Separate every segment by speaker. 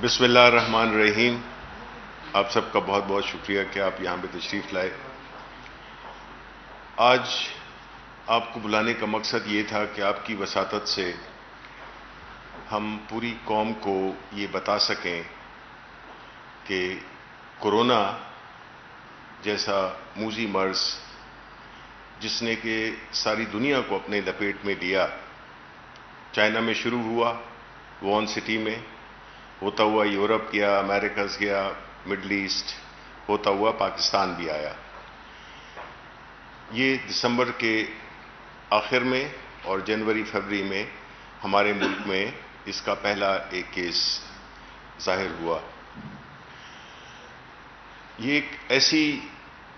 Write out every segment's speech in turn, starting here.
Speaker 1: بسم اللہ الرحمن الرحیم. آپ سب کا بہت بہت شکریہ کہ آپ یہاں پہ تشریف لائے. آج آپ کو بلانے کا مقصد یہ تھا کہ آپ کی وساطت سے ہم پوری قوم کو یہ بتا سکیں کہ کورونا جیسا موذی مرض جس نے کہ ساری دنیا کو اپنے لپیٹ میں لیا، چائنا میں شروع ہوا، ووہان سٹی میں، ہوتا ہوا یورپ گیا، امریکاز گیا، مڈل ایسٹ، ہوتا ہوا پاکستان بھی آیا. یہ دسمبر کے آخر میں اور جنوری فروری میں ہمارے ملک میں اس کا پہلا ایک کیس ظاہر ہوا. یہ ایک ایسی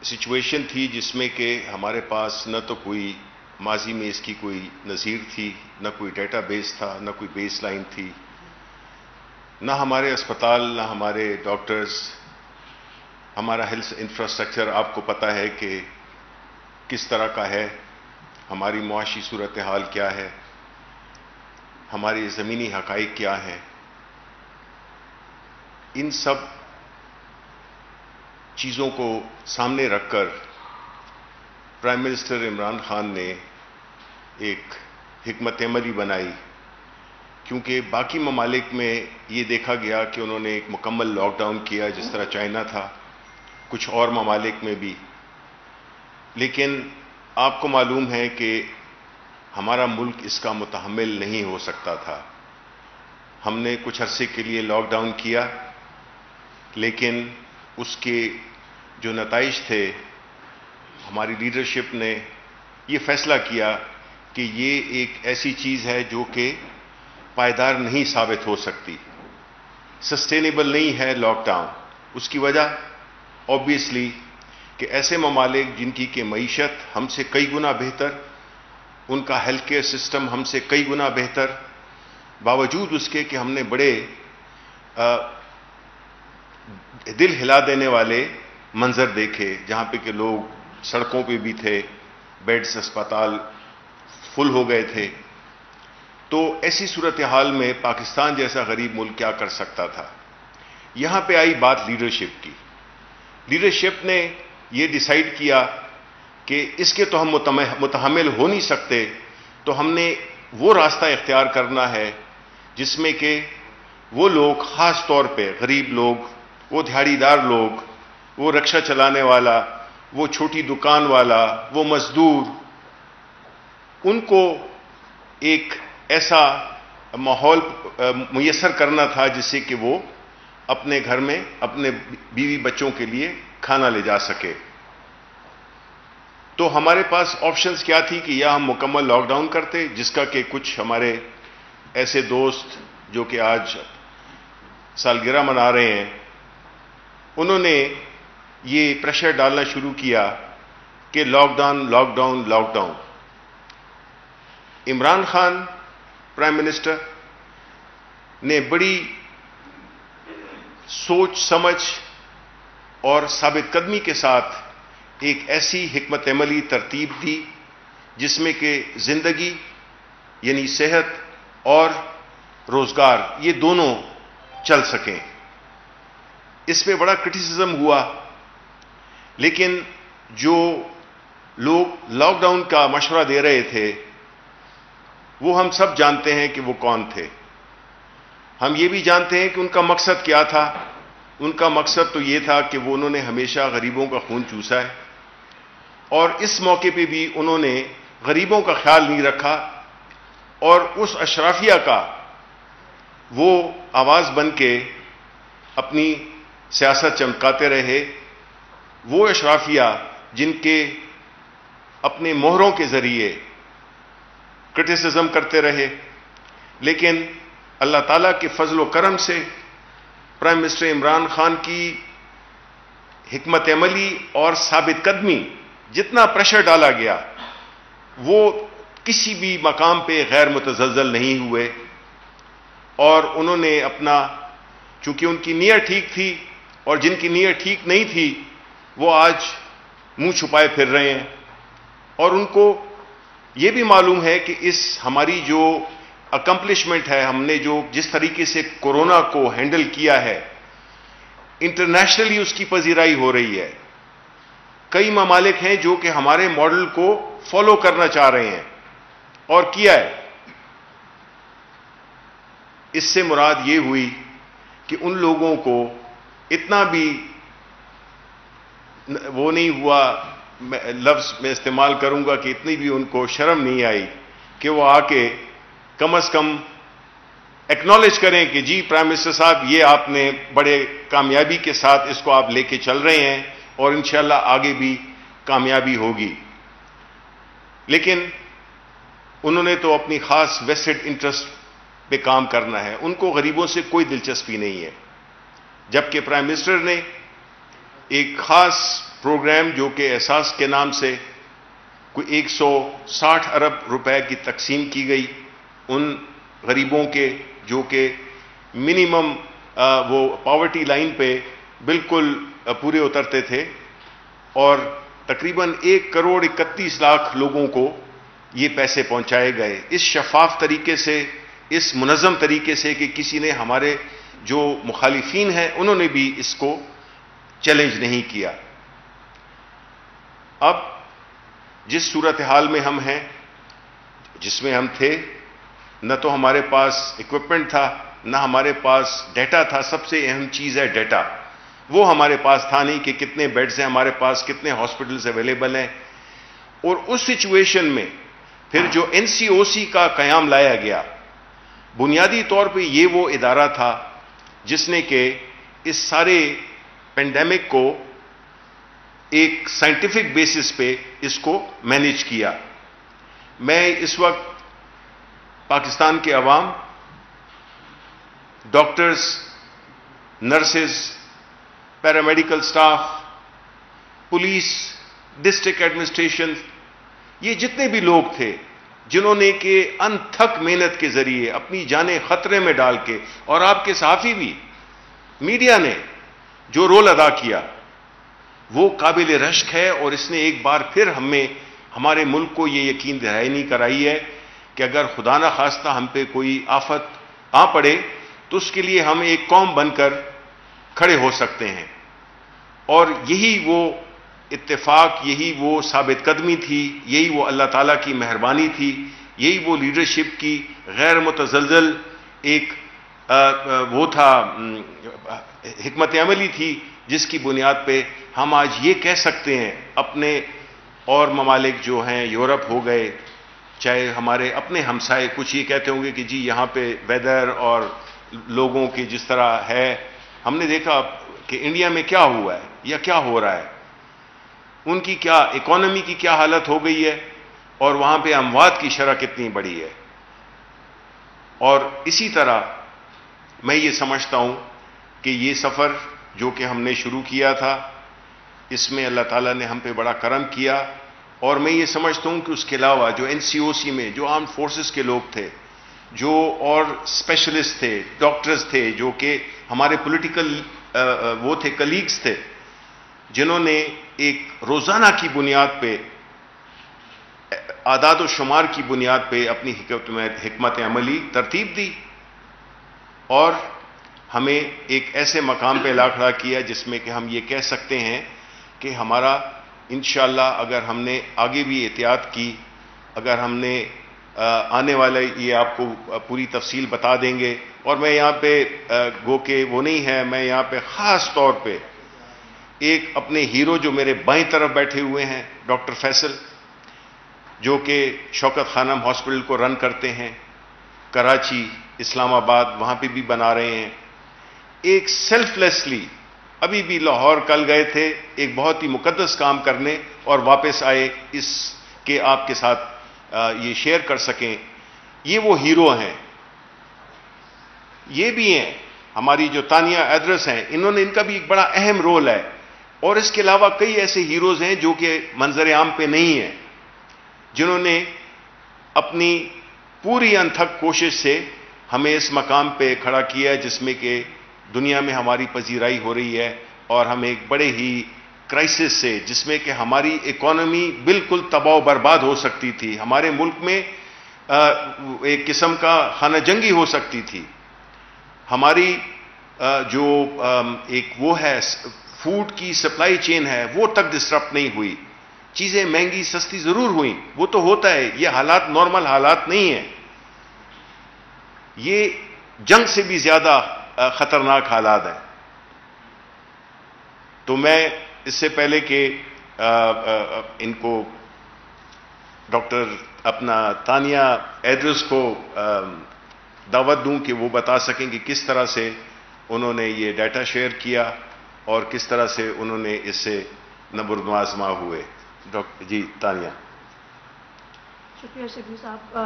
Speaker 1: سچویشن تھی جس میں کہ ہمارے پاس نہ تو کوئی ماضی میں اس کی کوئی نظیر تھی، نہ کوئی ڈیٹا بیس تھا، نہ کوئی بیس لائن تھی، نہ ہمارے اسپتال، نہ ہمارے ڈاکٹرز، ہمارا ہیلتھ انفراسٹرکچر آپ کو پتہ ہے کہ کس طرح کا ہے، ہماری معاشی صورتحال کیا ہے، ہماری زمینی حقائق کیا ہیں. ان سب چیزوں کو سامنے رکھ کر پرائم منسٹر عمران خان نے ایک حکمت عملی بنائی، کیونکہ باقی ممالک میں یہ دیکھا گیا کہ انہوں نے ایک مکمل لاک ڈاؤن کیا جس طرح چائنا تھا، کچھ اور ممالک میں بھی. لیکن آپ کو معلوم ہے کہ ہمارا ملک اس کا متحمل نہیں ہو سکتا تھا. ہم نے کچھ عرصے کے لیے لاک ڈاؤن کیا، لیکن اس کے جو نتائج تھے، ہماری لیڈرشپ نے یہ فیصلہ کیا کہ یہ ایک ایسی چیز ہے جو کہ پائیدار نہیں ثابت ہو سکتی، سسٹینیبل نہیں ہے لاک ڈاؤن. اس کی وجہ آبویسلی کہ ایسے ممالک جن کی کہ معیشت ہم سے کئی گنا بہتر، ان کا ہیلتھ کیئر سسٹم ہم سے کئی گنا بہتر، باوجود اس کے کہ ہم نے بڑے دل ہلا دینے والے منظر دیکھے، جہاں پہ کہ لوگ سڑکوں پہ بھی تھے، بیڈز اسپتال فل ہو گئے تھے. تو ایسی صورتحال میں پاکستان جیسا غریب ملک کیا کر سکتا تھا؟ یہاں پہ آئی بات لیڈرشپ کی. لیڈرشپ نے یہ ڈیسائیڈ کیا کہ اس کے تو ہم متحمل ہو نہیں سکتے، تو ہم نے وہ راستہ اختیار کرنا ہے جس میں کہ وہ لوگ، خاص طور پہ غریب لوگ، وہ دھاڑی دار لوگ، وہ رکشہ چلانے والا، وہ چھوٹی دکان والا، وہ مزدور، ان کو ایک ایسا ماحول میسر کرنا تھا جس سے کہ وہ اپنے گھر میں اپنے بیوی بچوں کے لیے کھانا لے جا سکے. تو ہمارے پاس آپشنز کیا تھی کہ یا ہم مکمل لاک ڈاؤن کرتے، جس کا کہ کچھ ہمارے ایسے دوست جو کہ آج سالگرہ منا رہے ہیں، انہوں نے یہ پریشر ڈالنا شروع کیا کہ lockdown lockdown lockdown. Imran Khan prime minister نے بڑی سوچ سمجھ اور ثابت قدمی کے ساتھ ایک ایسی حکمت عملی ترتیب دی جس میں کہ زندگی یعنی صحت اور روزگار یہ دونوں چل سکیں. اس پہ بڑا کرٹیسزم ہوا، لیکن جو لوگ لاک ڈاؤن کا مشورہ دے رہے تھے وہ ہم سب جانتے ہیں کہ وہ کون تھے. ہم یہ بھی جانتے ہیں کہ ان کا مقصد کیا تھا. ان کا مقصد تو یہ تھا کہ وہ انہوں نے ہمیشہ غریبوں کا خون چوسا ہے، اور اس موقع پہ بھی انہوں نے غریبوں کا خیال نہیں رکھا، اور اس اشرافیہ کا وہ آواز بن کے اپنی سیاست چمکاتے رہے. وہ اشرافیہ جن کے اپنے مہروں کے ذریعے کرٹیسزم کرتے رہے، لیکن اللہ تعالیٰ کے فضل و کرم سے پرائم منسٹر عمران خان کی حکمت عملی اور ثابت قدمی، جتنا پریشر ڈالا گیا وہ کسی بھی مقام پہ غیر متزلزل نہیں ہوئے، اور انہوں نے اپنا، چونکہ ان کی نیت ٹھیک تھی، اور جن کی نیت ٹھیک نہیں تھی وہ آج منہ چھپائے پھر رہے ہیں. اور ان کو یہ بھی معلوم ہے کہ اس ہماری جو اکمپلشمنٹ ہے. ہم نے جو جس طریقے سے کورونا کو ہینڈل کیا ہے، انٹرنیشنلی اس کی پذیرائی ہو رہی ہے. کئی ممالک ہیں جو کہ ہمارے ماڈل کو فالو کرنا چاہ رہے ہیں اور کیا ہے. اس سے مراد یہ ہوئی کہ ان لوگوں کو اتنا بھی وہ نہیں ہوا، لفظ میں استعمال کروں گا کہ اتنی بھی ان کو شرم نہیں آئی کہ وہ آ کے کم از کم ایکنالج کریں کہ جی پرائم منسٹر صاحب، یہ آپ نے بڑے کامیابی کے ساتھ اس کو آپ لے کے چل رہے ہیں اور انشاءاللہ آگے بھی کامیابی ہوگی. لیکن انہوں نے تو اپنی خاص ویسٹڈ انٹرسٹ پہ کام کرنا ہے. ان کو غریبوں سے کوئی دلچسپی نہیں ہے. جبکہ پرائم منسٹر نے ایک خاص پروگرام جو کہ احساس کے نام سے کوئی 160 ارب روپے کی تقسیم کی گئی ان غریبوں کے جو کہ منیمم وہ پاورٹی لائن پہ بالکل پورے اترتے تھے، اور تقریباً 1,31,00,000 لوگوں کو یہ پیسے پہنچائے گئے اس شفاف طریقے سے، اس منظم طریقے سے کہ کسی نے، ہمارے جو مخالفین ہیں انہوں نے بھی اس کو چیلنج نہیں کیا. اب جس صورتحال میں ہم ہیں، جس میں ہم تھے، نہ تو ہمارے پاس اکوپمنٹ تھا، نہ ہمارے پاس ڈیٹا تھا. سب سے اہم چیز ہے ڈیٹا. وہ ہمارے پاس تھا نہیں کہ کتنے بیڈز ہیں ہمارے پاس، کتنے ہاسپٹلز اویلیبل ہیں. اور اس سچویشن میں پھر جو NCOC کا قیام لایا گیا، بنیادی طور پہ یہ وہ ادارہ تھا جس نے کہ اس سارے پینڈیمک کو ایک سائنٹیفک بیسس پہ اس کو مینیج کیا. میں اس وقت پاکستان کے عوام، doctors, nurses, paramedical staff, police, district administration, یہ جتنے بھی لوگ تھے جنہوں نے کہ انتھک محنت کے ذریعے اپنی جانیں خطرے میں ڈال کے، اور آپ کے صحافی بھی، میڈیا نے جو رول ادا کیا وہ قابل رشک ہے. اور اس نے ایک بار پھر ہمارے ملک کو یہ یقین دہانی کرائی ہے کہ اگر خدا نہ خواستہ ہم پہ کوئی آفت آ پڑے تو اس کے لیے ہم ایک قوم بن کر کھڑے ہو سکتے ہیں. اور یہی وہ اتفاق، یہی وہ ثابت قدمی تھی، یہی وہ اللہ تعالیٰ کی مہربانی تھی، یہی وہ لیڈرشپ کی غیر متزلزل ایک وہ تھا حکمت عملی تھی جس کی بنیاد پہ ہم آج یہ کہہ سکتے ہیں. اپنے اور ممالک جو ہیں، یورپ ہو گئے، چاہے ہمارے اپنے ہمسائے، کچھ یہ کہتے ہوں گے کہ جی یہاں پہ ویدر اور لوگوں کی جس طرح ہے، ہم نے دیکھا کہ انڈیا میں کیا ہوا ہے یا کیا ہو رہا ہے، ان کی کیا اکانومی کی کیا حالت ہو گئی ہے، اور وہاں پہ اموات کی شرح کتنی بڑی ہے. اور اسی طرح میں یہ سمجھتا ہوں کہ یہ سفر جو کہ ہم نے شروع کیا تھا، اس میں اللہ تعالیٰ نے ہم پہ بڑا کرم کیا. اور میں یہ سمجھتا ہوں کہ اس کے علاوہ جو NCOC میں جو آرمڈ فورسز کے لوگ تھے، جو اور اسپیشلسٹ تھے، ڈاکٹرز تھے، جو کہ ہمارے پولیٹیکل وہ تھے، کلیگز تھے، جنہوں نے ایک روزانہ کی بنیاد پہ، اعداد و شمار کی بنیاد پہ اپنی حکمت عملی ترتیب دی اور ہمیں ایک ایسے مقام پہ لا کھڑا کیا جس میں کہ ہم یہ کہہ سکتے ہیں کہ ہمارا انشاءاللہ اگر ہم نے آگے بھی احتیاط کی، اگر ہم نے آنے والے یہ آپ کو پوری تفصیل بتا دیں گے. اور میں یہاں پہ گو کہ وہ نہیں ہے، میں یہاں پہ خاص طور پہ ایک اپنے ہیرو جو میرے بائیں طرف بیٹھے ہوئے ہیں، ڈاکٹر فیصل، جو کہ شوکت خانم ہاسپٹل کو رن کرتے ہیں، کراچی، اسلام آباد، وہاں پہ بھی بنا رہے ہیں. ایک سیلف لیسلی ابھی بھی لاہور کل گئے تھے ایک بہت ہی مقدس کام کرنے اور واپس آئے اس کے آپ کے ساتھ یہ شیئر کر سکیں. یہ وہ ہیرو ہیں. یہ بھی ہیں ہماری جو تانیہ ایدرس ہیں، انہوں نے، ان کا بھی ایک بڑا اہم رول ہے. اور اس کے علاوہ کئی ایسے ہیروز ہیں جو کہ منظر عام پہ نہیں ہیں، جنہوں نے اپنی پوری انتھک کوشش سے ہمیں اس مقام پہ کھڑا کیا جس میں کہ دنیا میں ہماری پذیرائی ہو رہی ہے. اور ہم ایک بڑے ہی کرائسس سے، جس میں کہ ہماری اکانومی بالکل تباہ و برباد ہو سکتی تھی، ہمارے ملک میں ایک قسم کا خانہ جنگی ہو سکتی تھی. ہماری جو ایک وہ ہے فوڈ کی سپلائی چین ہے وہ تک ڈسٹرپٹ نہیں ہوئی. چیزیں مہنگی سستی ضرور ہوئیں, وہ تو ہوتا ہے, یہ حالات نارمل حالات نہیں ہیں, یہ جنگ سے بھی زیادہ خطرناک حالات ہیں. تو میں اس سے پہلے کہ ان کو ڈاکٹر اپنا تانیہ ایڈرس کو دعوت دوں کہ وہ بتا سکیں کہ کس طرح سے انہوں نے یہ ڈیٹا شیئر کیا اور کس طرح سے انہوں نے اس سے نبرد آزما ہوئے. ڈاکٹر جی تانیہ.
Speaker 2: شکریہ شبیر صاحب.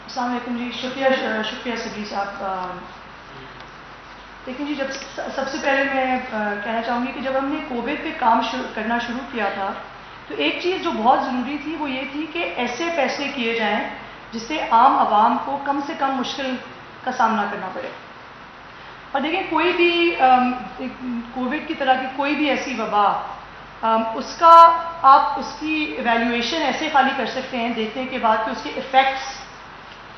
Speaker 2: السلام علیکم جی. شکریہ شبیر صاحب. لیکن جی سب سے پہلے میں کہنا چاہوں گی کہ جب ہم نے کووڈ پہ کام کرنا شروع کیا تھا تو ایک چیز جو بہت ضروری تھی وہ یہ تھی کہ ایسے فیصلے کیے جائیں جس سے عام عوام کو کم سے کم مشکل کا سامنا کرنا پڑے. اور دیکھیں کوئی بھی کووڈ کی طرح کی کوئی بھی ایسی وبا اس کا آپ اس کی ایویلیویشن ایسے خالی کر سکتے ہیں دیکھنے کے بعد کہ اس کے ایفیکٹس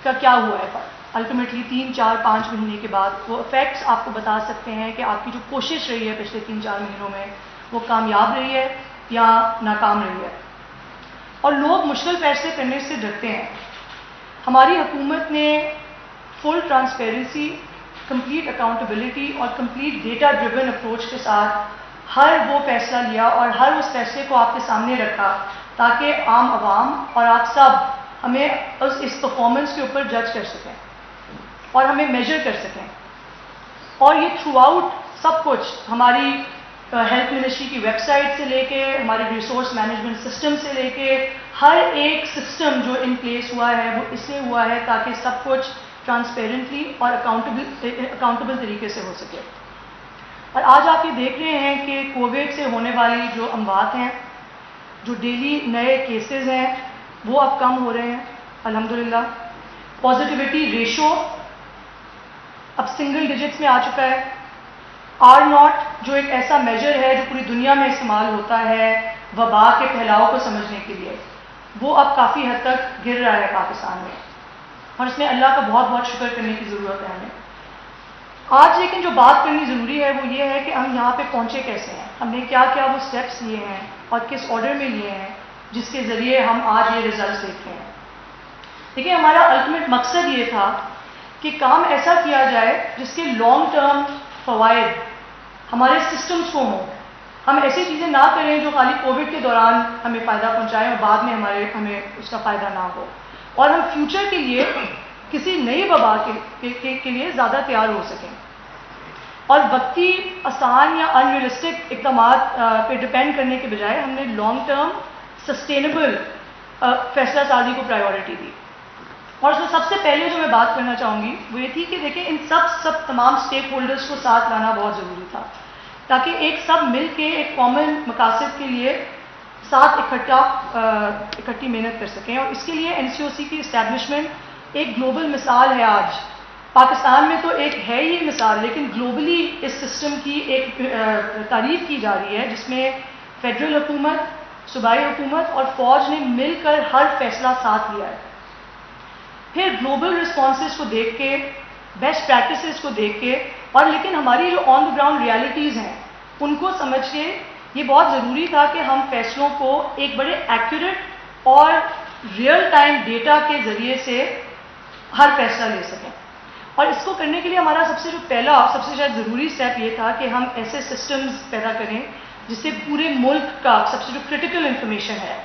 Speaker 2: کا کیا ہوا ہے. الٹیمیٹلی 3, 4, 5 مہینے کے بعد وہ افیکٹس آپ کو بتا سکتے ہیں کہ آپ کی جو کوشش رہی ہے پچھلے 3, 4 مہینوں میں وہ کامیاب رہی ہے یا ناکام رہی ہے. اور لوگ مشکل فیصلے کرنے سے ڈرتے ہیں. ہماری حکومت نے فل ٹرانسپیرنسی, کمپلیٹ اکاؤنٹیبلٹی اور کمپلیٹ ڈیٹا ڈریون اپروچ کے ساتھ ہر وہ فیصلہ لیا اور ہر اس فیصلے کو آپ کے سامنے رکھا تاکہ عام عوام اور آپ سب ہمیں اس پرفارمنس کے اوپر جج کر سکیں اور ہمیں میجر کر سکیں. اور یہ تھرو آؤٹ سب کچھ ہماری ہیلتھ منسٹری کی ویب سائٹ سے لے کے ہمارے ریسورس مینجمنٹ سسٹم سے لے کے ہر ایک سسٹم جو ان پلیس ہوا ہے وہ اس لیے ہوا ہے تاکہ سب کچھ ٹرانسپیرنٹلی اور اکاؤنٹیبل طریقے سے ہو سکے. اور آج آپ یہ دیکھ رہے ہیں کہ کووڈ سے ہونے والی جو اموات ہیں, جو ڈیلی نئے کیسز ہیں وہ اب کم ہو رہے ہیں الحمدللہ. پازیٹیوٹی ریشو اب سنگل ڈیجٹس میں آ چکا ہے. R0 جو ایک ایسا میجر ہے جو پوری دنیا میں استعمال ہوتا ہے وبا کے پھیلاؤ کو سمجھنے کے لیے, وہ اب کافی حد تک گر رہا ہے پاکستان میں, اور اس میں اللہ کا بہت بہت شکر کرنے کی ضرورت ہے ہمیں. آج لیکن جو بات کرنی ضروری ہے وہ یہ ہے کہ ہم یہاں پہ پہنچے کیسے ہیں, ہم نے کیا کیا وہ اسٹیپس لیے ہیں اور کس آرڈر میں لیے ہیں جس کے ذریعے ہم آج یہ ریزلٹس دیکھ رہے ہیں. دیکھیے ہمارا الٹیمیٹ مقصد یہ تھا کہ کام ایسا کیا جائے جس کے لانگ ٹرم فوائد ہمارے سسٹمز کو ہوں. ہم ایسی چیزیں نہ کریں جو خالی کووڈ کے دوران ہمیں فائدہ پہنچائیں اور بعد میں ہمیں اس کا فائدہ نہ ہو, اور ہم فیوچر کے لیے کسی نئی وبا کے لیے زیادہ تیار ہو سکیں. اور وقتی آسان یا ان ریئلسٹک اقدامات پہ ڈپینڈ کرنے کے بجائے ہم نے لانگ ٹرم سسٹینیبل فیصلہ سازی کو پرائیورٹی دی. اور اس میں سب سے پہلے جو میں بات کرنا چاہوں گی وہ یہ تھی کہ دیکھیں ان سب تمام اسٹیک ہولڈرز کو ساتھ لانا بہت ضروری تھا تاکہ ایک سب مل کے ایک کامن مقاصد کے لیے ساتھ اکٹھی محنت کر سکیں. اور اس کے لیے NCOC کی اسٹیبلشمنٹ ایک گلوبل مثال ہے. آج پاکستان میں تو ایک ہے یہ مثال, لیکن گلوبلی اس سسٹم کی ایک تعریف کی جا رہی ہے جس میں فیڈرل حکومت, صوبائی حکومت اور فوج نے مل کر ہر فیصلہ ساتھ لیا ہے. پھر گلوبل رسپانسز کو دیکھ کے, بیسٹ پریکٹسز کو دیکھ کے, اور لیکن ہماری جو آن دا گراؤنڈ ریالٹیز ہیں ان کو سمجھ کے یہ بہت ضروری تھا کہ ہم فیصلوں کو ایک بڑے ایکوریٹ اور ریئل ٹائم ڈیٹا کے ذریعے سے ہر فیصلہ لے سکیں. اور اس کو کرنے کے لیے ہمارا سب سے جو پہلا اور سب سے شاید ضروری اسٹیپ یہ تھا کہ ہم ایسے سسٹمز پیدا کریں جس سے پورے ملک کا سب سے جو کرٹیکل انفارمیشن ہے,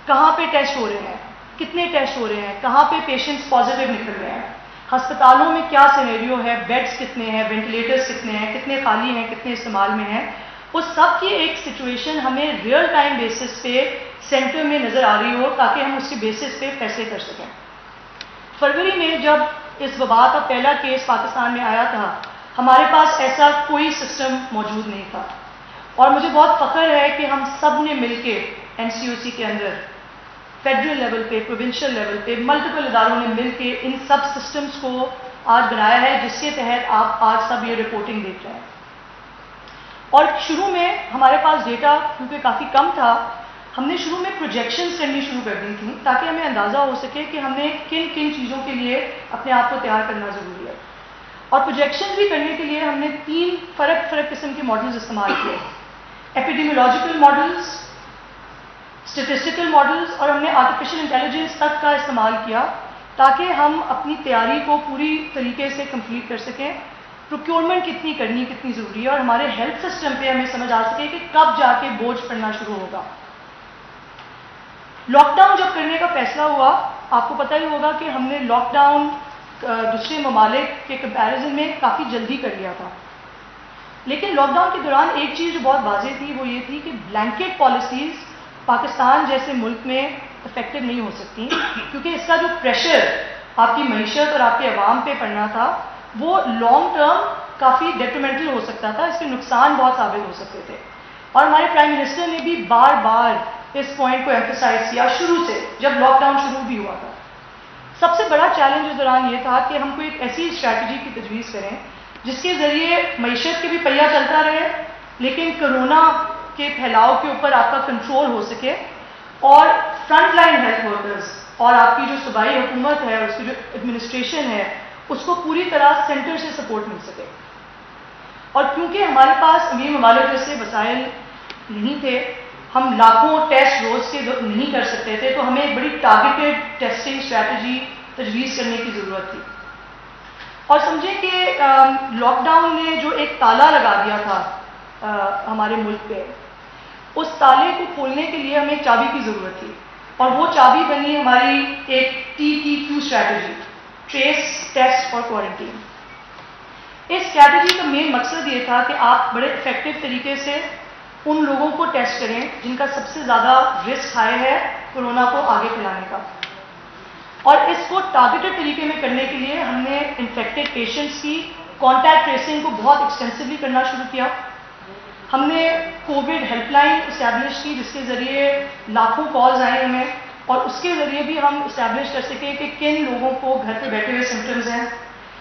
Speaker 2: کہاں پہ ٹیسٹ ہو رہے ہیں, کتنے ٹیسٹ ہو رہے ہیں, کہاں پہ پیشنٹس پازیٹیو نکل رہے ہیں, ہسپتالوں میں کیا سینیریو ہے, بیڈز کتنے ہیں, وینٹیلیٹرز کتنے ہیں, کتنے خالی ہیں, کتنے استعمال میں ہیں, اس سب کی ایک سچویشن ہمیں ریئل ٹائم بیسس پہ سینٹر میں نظر آ رہی ہو تاکہ ہم اس کے بیسس پہ فیصلے کر سکیں. فروری میں جب اس وبا کا پہلا کیس پاکستان میں آیا تھا ہمارے پاس ایسا کوئی سسٹم موجود نہیں تھا, اور مجھے بہت فخر ہے کہ ہم سب نے مل کے NCOC کے اندر فیڈرل لیول پہ, پروونشل لیول پہ ملٹیپل اداروں نے مل کے ان سب سسٹمز کو آج بنایا ہے جس کے تحت آپ آج سب یہ رپورٹنگ دیکھ رہے ہیں. اور شروع میں ہمارے پاس ڈیٹا کیونکہ کافی کم تھا، ہم نے شروع میں پروجیکشنز کرنی شروع کر دی تھیں تاکہ ہمیں اندازہ ہو سکے کہ ہم نے کن کن چیزوں کے لیے اپنے آپ کو تیار کرنا ضروری ہے. اور پروجیکشن بھی کرنے کے لیے ہم نے 3 فرق قسم کے ماڈلز استعمال کیے: ایپیڈیمیولوجیکل ماڈلز، اسٹیٹسٹیکل ماڈلز، اور ہم نے آرٹیفیشل انٹیلیجنس تک کا استعمال کیا تاکہ ہم اپنی تیاری کو پوری طریقے سے کمپلیٹ کر سکیں. پروکیورمنٹ کتنی ضروری ہے، اور ہمارے ہیلتھ سسٹم پہ ہمیں سمجھ آ سکے کہ کب جا کے بوجھ پڑنا شروع ہوگا. لاک ڈاؤن جب کرنے کا فیصلہ ہوا، آپ کو پتہ ہی ہوگا کہ ہم نے لاک ڈاؤن دوسرے ممالک کے کمپیریزن میں کافی جلدی کر لیا تھا. لیکن لاک ڈاؤن کے دوران ایک چیز جو بہت واضح تھی وہ یہ تھی کہ بلینکٹ پالیسیز پاکستان جیسے ملک میں افیکٹو نہیں ہو سکتی، کیونکہ اس کا جو پریشر آپ کی معیشت اور آپ کے عوام پہ پڑنا تھا وہ لانگ ٹرم کافی ڈیٹریمنٹل ہو سکتا تھا، اس کے نقصان بہت ثابت ہو سکتے تھے. اور ہمارے پرائم منسٹر نے بھی بار بار اس پوائنٹ کو ایمفسائز کیا شروع سے، جب لاک ڈاؤن شروع بھی ہوا تھا. سب سے بڑا چیلنج اس دوران یہ تھا کہ ہم کو ایک ایسی اسٹریٹجی کی تجویز کریں جس کے ذریعے معیشت کے بھی پہیہ چلتا رہے، لیکن کرونا کے پھیلاؤ کے اوپر آپ کا کنٹرول ہو سکے، اور فرنٹ لائن ہیلتھ ورکرز اور آپ کی جو صوبائی حکومت ہے، اس کی جو ایڈمنسٹریشن ہے، اس کو پوری طرح سینٹر سے سپورٹ مل سکے. اور کیونکہ ہمارے پاس امیر ممالک جیسے وسائل نہیں تھے، ہم لاکھوں ٹیسٹ روز کے نہیں کر سکتے تھے، تو ہمیں ایک بڑی ٹارگیٹڈ ٹیسٹنگ اسٹریٹجی تجویز کرنے کی ضرورت تھی. اور سمجھیں کہ لاک ڈاؤن نے جو ایک تالا لگا دیا تھا ہمارے ملک پہ، اس تالے کو کھولنے کے لیے ہمیں چابی کی ضرورت تھی، اور وہ چابی بنی ہماری ایک TTQ اسٹریٹجی: ٹریس، ٹیسٹ اور کوارنٹین. اس اسٹریٹجی کا مین مقصد یہ تھا کہ آپ بڑے افیکٹو طریقے سے ان لوگوں کو ٹیسٹ کریں جن کا سب سے زیادہ رسک ہائی ہے کورونا کو آگے پھیلانے کا. اور اس کو ٹارگیٹڈ طریقے میں کرنے کے لیے ہم نے انفیکٹڈ پیشنٹس کی کانٹیکٹ ٹریسنگ کو بہت ایکسٹینسولی کرنا شروع کیا. ہم نے کووڈ ہیلپ لائن اسٹیبلش کی جس کے ذریعے لاکھوں کالز آئیں ہمیں، اور اس کے ذریعے بھی ہم اسٹیبلش کر سکیں کہ کن لوگوں کو گھر پہ بیٹھے ہوئے سمٹمز ہیں.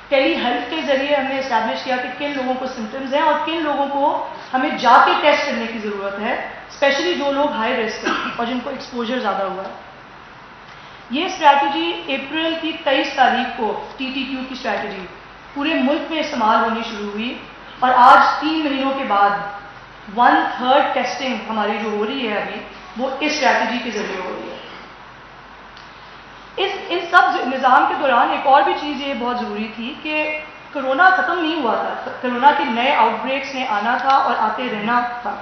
Speaker 2: ٹیلی ہیلتھ کے ذریعے ہم نے اسٹیبلش کیا کہ کن لوگوں کو سمٹمز ہیں اور کن لوگوں کو ہمیں جا کے ٹیسٹ کرنے کی ضرورت ہے، اسپیشلی جو لوگ ہائی رسک ہیں اور جن کو ایکسپوجر زیادہ ہوا ہے. یہ اسٹریٹجی اپریل کی 23 تاریخ کو TTQ کی اسٹریٹجی پورے ملک میں استعمال ہونی شروع ہوئی، اور آج 3 مہینوں کے بعد 1/3 ٹیسٹنگ ہماری جو ہو رہی ہے ابھی وہ اس اسٹریٹجی کے ذریعے ہو رہی ہے. ان سب نظام کے دوران ایک اور بھی چیز یہ بہت ضروری تھی کہ کرونا ختم نہیں ہوا تھا، کرونا کے نئے آؤٹ بریکس نے آنا تھا اور آتے رہنا تھا.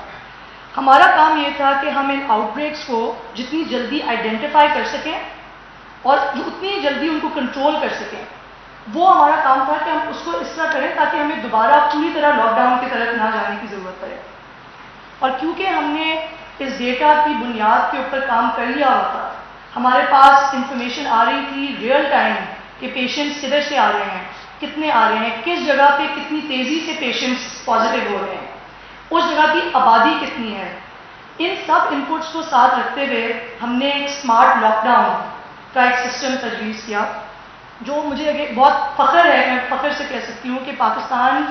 Speaker 2: ہمارا کام یہ تھا کہ ہم ان آؤٹ بریکس کو جتنی جلدی آئیڈینٹیفائی کر سکیں اور اتنی جلدی ان کو کنٹرول کر سکیں. وہ ہمارا کام تھا کہ ہم اس کو اس طرح کریں تاکہ ہمیں دوبارہ پوری طرح لاک ڈاؤن کی طرف نہ جانے کی ضرورت پڑے. اور کیونکہ ہم نے اس ڈیٹا کی بنیاد کے اوپر کام کر لیا ہوا تھا، ہمارے پاس انفارمیشن آ رہی تھی ریئل ٹائم کہ پیشنٹس کدھر سے آ رہے ہیں، کتنے آ رہے ہیں، کس جگہ پہ کتنی تیزی سے پیشنٹس پازیٹیو ہو رہے ہیں، اس جگہ کی آبادی کتنی ہے. ان سب انپٹس کو ساتھ رکھتے ہوئے ہم نے ایک اسمارٹ لاک ڈاؤن کا ایک سسٹم تجویز کیا، جو مجھے بہت فخر ہے، میں فخر سے کہہ سکتی ہوں کہ پاکستان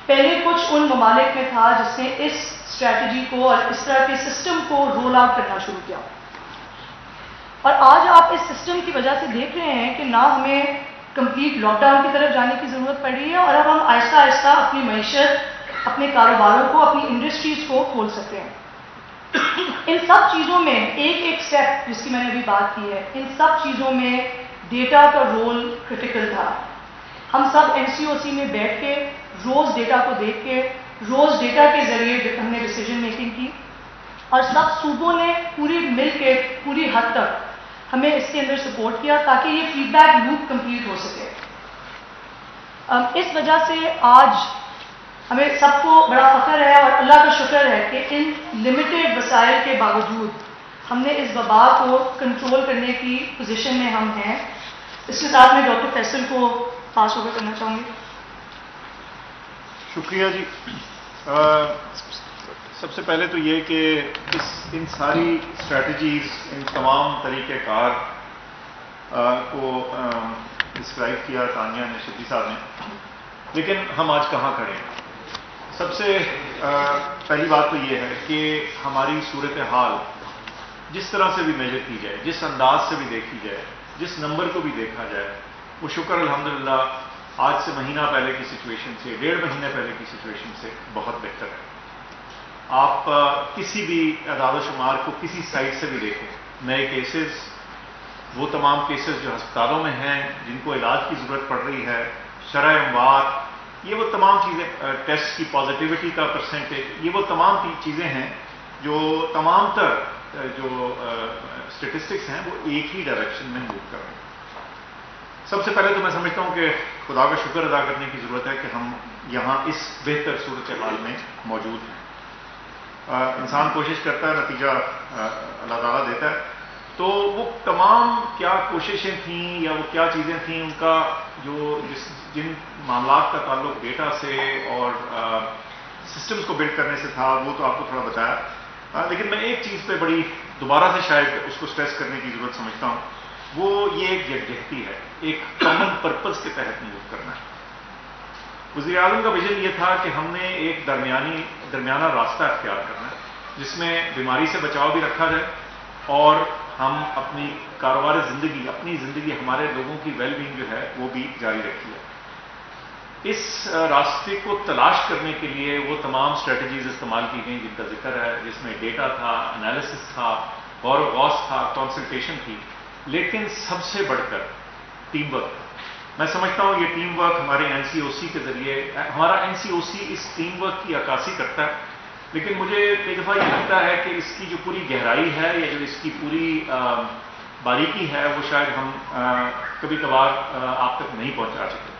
Speaker 2: پہلے کچھ ان ممالک میں تھا جس نے اس اسٹریٹجی کو اور اس طرح کے سسٹم کو رول آؤٹ کرنا شروع کیا. اور آج آپ اس سسٹم کی وجہ سے دیکھ رہے ہیں کہ نہ ہمیں کمپلیٹ لاک ڈاؤن کی طرف جانے کی ضرورت پڑ رہی ہے، اور اب ہم آہستہ آہستہ اپنی معیشت، اپنے کاروباروں کو، اپنی انڈسٹریز کو کھول سکتے ہیں. ان سب چیزوں میں ایک اسٹیپ جس کی میں نے ابھی بات کی ہے، ان سب چیزوں میں ڈیٹا کا رول کرٹیکل تھا. ہم سب NCOC میں بیٹھ کے روز ڈیٹا کو دیکھ کے روز ڈیٹا کے ذریعے ہم نے ڈیسیجن میکنگ کی، اور سب صوبوں نے پوری مل کے پوری حد تک ہمیں اس کے اندر سپورٹ کیا تاکہ یہ فیڈ بیک لوپ کمپلیٹ ہو سکے. اس وجہ سے آج ہمیں سب کو بڑا فخر ہے اور اللہ کا شکر ہے کہ ان لمیٹڈ وسائل کے باوجود ہم نے اس وبا کو کنٹرول کرنے کی پوزیشن میں ہم ہیں. اس کے ساتھ میں ڈاکٹر فیصل کو پاس اوور کرنا چاہوں گی.
Speaker 3: شکریہ جی. سب سے پہلے تو یہ کہ ان ساری اسٹریٹجیز، ان تمام طریقہ کار کو ڈسکرائب کیا تانیہ نے، شبلی صاحب نے، لیکن ہم آج کہاں کھڑے ہیں؟ سب سے پہلی بات تو یہ ہے کہ ہماری صورتحال جس طرح سے بھی میجر کی جائے، جس انداز سے بھی دیکھی جائے، جس نمبر کو بھی دیکھا جائے، وہ شکر الحمدللہ آج سے مہینہ پہلے کی سچویشن سے، 1.5 مہینے پہلے کی سچویشن سے بہت بہتر ہے۔ آپ کسی بھی اعداد و شمار کو کسی سائٹ سے بھی دیکھیں، نئے کیسز، وہ تمام کیسز جو ہسپتالوں میں ہیں، جن کو علاج کی ضرورت پڑ رہی ہے، شرح اموات، یہ وہ تمام چیزیں، ٹیسٹ کی پازیٹیوٹی کا پرسنٹیج، یہ وہ تمام چیزیں ہیں جو تمام تر جو اسٹیٹسٹکس ہیں وہ ایک ہی ڈائریکشن میں موو کر رہے ہیں۔ سب سے پہلے تو میں سمجھتا ہوں کہ خدا کا شکر ادا کرنے کی ضرورت ہے کہ ہم یہاں اس بہتر صورتحال میں موجود ہیں۔ انسان کوشش کرتا ہے، نتیجہ اللہ تعالیٰ دیتا ہے۔ تو وہ تمام کیا کوششیں تھیں یا وہ کیا چیزیں تھیں، ان کا جو جن معاملات کا تعلق ڈیٹا سے اور سسٹمز کو بلڈ کرنے سے تھا، وہ تو آپ کو تھوڑا بتایا، لیکن میں ایک چیز پہ بڑی دوبارہ سے شاید اس کو سٹریس کرنے کی ضرورت سمجھتا ہوں، وہ یہ ایک یکجہتی ہے، ایک کامن پرپز کے تحت موو کرنا ہے۔ وزیر اعظم کا ویژن یہ تھا کہ ہم نے ایک درمیانہ راستہ اختیار کرنا ہے جس میں بیماری سے بچاؤ بھی رکھا جائے اور ہم اپنی کاروبار زندگی، اپنی زندگی، ہمارے لوگوں کی ویل بینگ جو ہے وہ بھی جاری رکھی ہے۔ اس راستے کو تلاش کرنے کے لیے وہ تمام اسٹریٹجیز استعمال کی گئیں جن کا ذکر ہے، جس میں ڈیٹا تھا، انالیسس تھا، غور و غوص تھا، کنسلٹیشن تھی، لیکن سب سے بڑھ کر ٹیم ورک تھا۔ میں سمجھتا ہوں یہ ٹیم ورک ہمارے NCOC کے ذریعے، ہمارا NCOC اس ٹیم ورک کی عکاسی کرتا ہے، لیکن مجھے کئی دفعہ یہ لگتا ہے کہ اس کی جو پوری گہرائی ہے یا جو اس کی پوری باریکی ہے وہ شاید ہم کبھی کبھار آپ تک نہیں پہنچا سکتے۔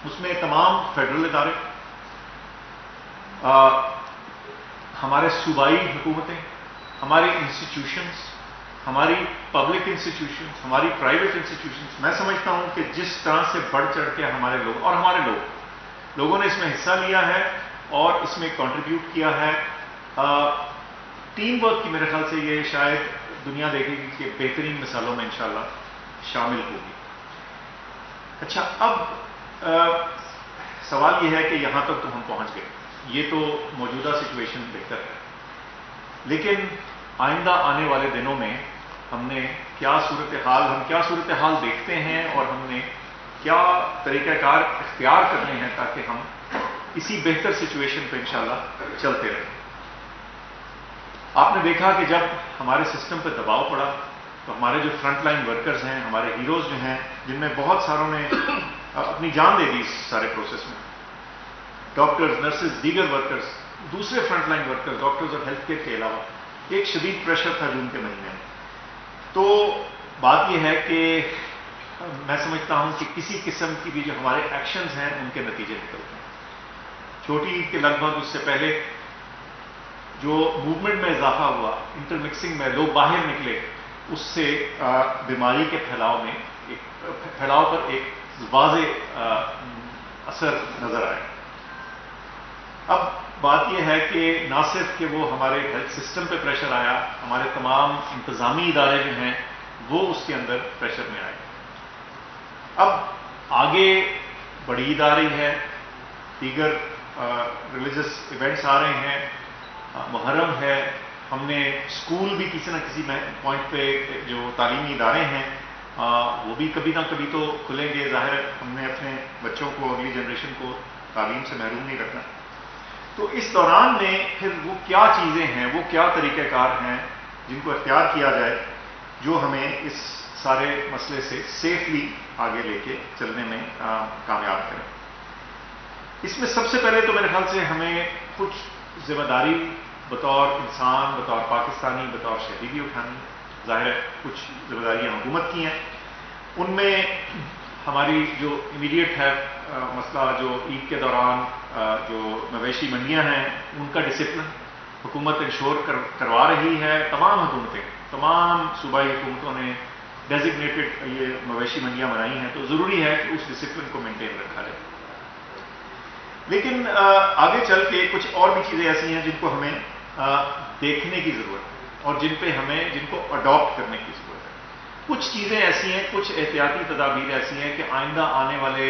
Speaker 3: اس میں تمام فیڈرل ادارے، ہمارے صوبائی حکومتیں، ہماری انسٹیٹیوشنز، ہماری پبلک انسٹیٹیوشنز، ہماری پرائیویٹ انسٹیٹیوشنز، میں سمجھتا ہوں کہ جس طرح سے بڑھ چڑھ کے ہمارے لوگ اور ہمارے لوگوں نے اس میں حصہ لیا ہے اور اس میں کنٹریبیوٹ کیا ہے، ٹیم ورک کی میرے خیال سے یہ شاید دنیا دیکھے گی کہ بہترین مثالوں میں انشاءاللہ شامل ہوگی۔ اچھا، اب سوال یہ ہے کہ یہاں تک تو ہم پہنچ گئے، یہ تو موجودہ سچویشن بہتر ہے، لیکن آئندہ آنے والے دنوں میں ہم نے کیا صورتحال دیکھتے ہیں اور ہم نے کیا طریقہ کار اختیار کرنے ہیں تاکہ ہم اسی بہتر سچویشن پہ انشاءاللہ چلتے رہیں۔ آپ نے دیکھا کہ جب ہمارے سسٹم پہ دباؤ پڑا تو ہمارے جو فرنٹ لائن ورکرز ہیں، ہمارے ہیروز جو ہیں، جن میں بہت ساروں نے اپنی جان دے دی اس سارے پروسیس میں، ڈاکٹرز، نرسز، دیگر ورکرز، دوسرے فرنٹ لائن ورکرز، ڈاکٹرز اور ہیلتھ کیئر کے علاوہ، ایک شدید پریشر تھا جون کے مہینے میں۔ تو بات یہ ہے کہ میں سمجھتا ہوں کہ کسی قسم کی بھی جو ہمارے ایکشنز ہیں ان کے نتیجے نکلتے ہیں۔ چھوٹی عید کے لگ بھگ اس سے پہلے جو موومنٹ میں اضافہ ہوا، انٹر مکسنگ میں لوگ باہر نکلے، اس سے بیماری کے پھیلاؤ پر ایک واضح اثر نظر آئے۔ اب بات یہ ہے کہ نہ صرف کہ وہ ہمارے ہیلتھ سسٹم پہ پریشر آیا، ہمارے تمام انتظامی ادارے جو ہیں وہ اس کے اندر پریشر میں آئے۔ اب آگے بڑی عید آ رہی ہے، دیگر ریلیجس ایونٹس آ رہے ہیں، محرم ہے، ہم نے اسکول بھی کسی نہ کسی پوائنٹ پہ جو تعلیمی ادارے ہیں وہ بھی کبھی نہ کبھی تو کھلیں گے۔ ظاہر ہے ہم نے اپنے بچوں کو، اگلی جنریشن کو تعلیم سے محروم نہیں رکھنا۔ تو اس دوران میں پھر وہ کیا چیزیں ہیں، وہ کیا طریقہ کار ہیں جن کو اختیار کیا جائے جو ہمیں اس سارے مسئلے سے سیفلی آگے لے کے چلنے میں کامیاب کریں۔ اس میں سب سے پہلے تو میرے خیال سے ہمیں کچھ ذمہ داری بطور انسان، بطور پاکستانی، بطور شہری بھی اٹھانی ہے۔ ظاہر ہے کچھ ذمہ داریاں حکومت کی ہیں، ان میں ہماری جو امیڈیٹ ہے مسئلہ جو عید کے دوران جو مویشی منڈیاں ہیں ان کا ڈسپلن حکومت انشور کروا رہی ہے۔ تمام حکومتیں، تمام صوبائی حکومتوں نے ڈیزگنیٹڈ یہ مویشی منڈیاں بنائی ہیں، تو ضروری ہے کہ اس ڈسپلن کو مینٹین رکھا جائے۔ لیکن آگے چل کے کچھ اور بھی چیزیں ایسی ہیں جن کو ہمیں دیکھنے کی ضرورت ہے اور جن کو اڈاپٹ کرنے کی ضرورت ہے۔ کچھ چیزیں ایسی ہیں، کچھ احتیاطی تدابیر ایسی ہیں کہ آئندہ آنے والے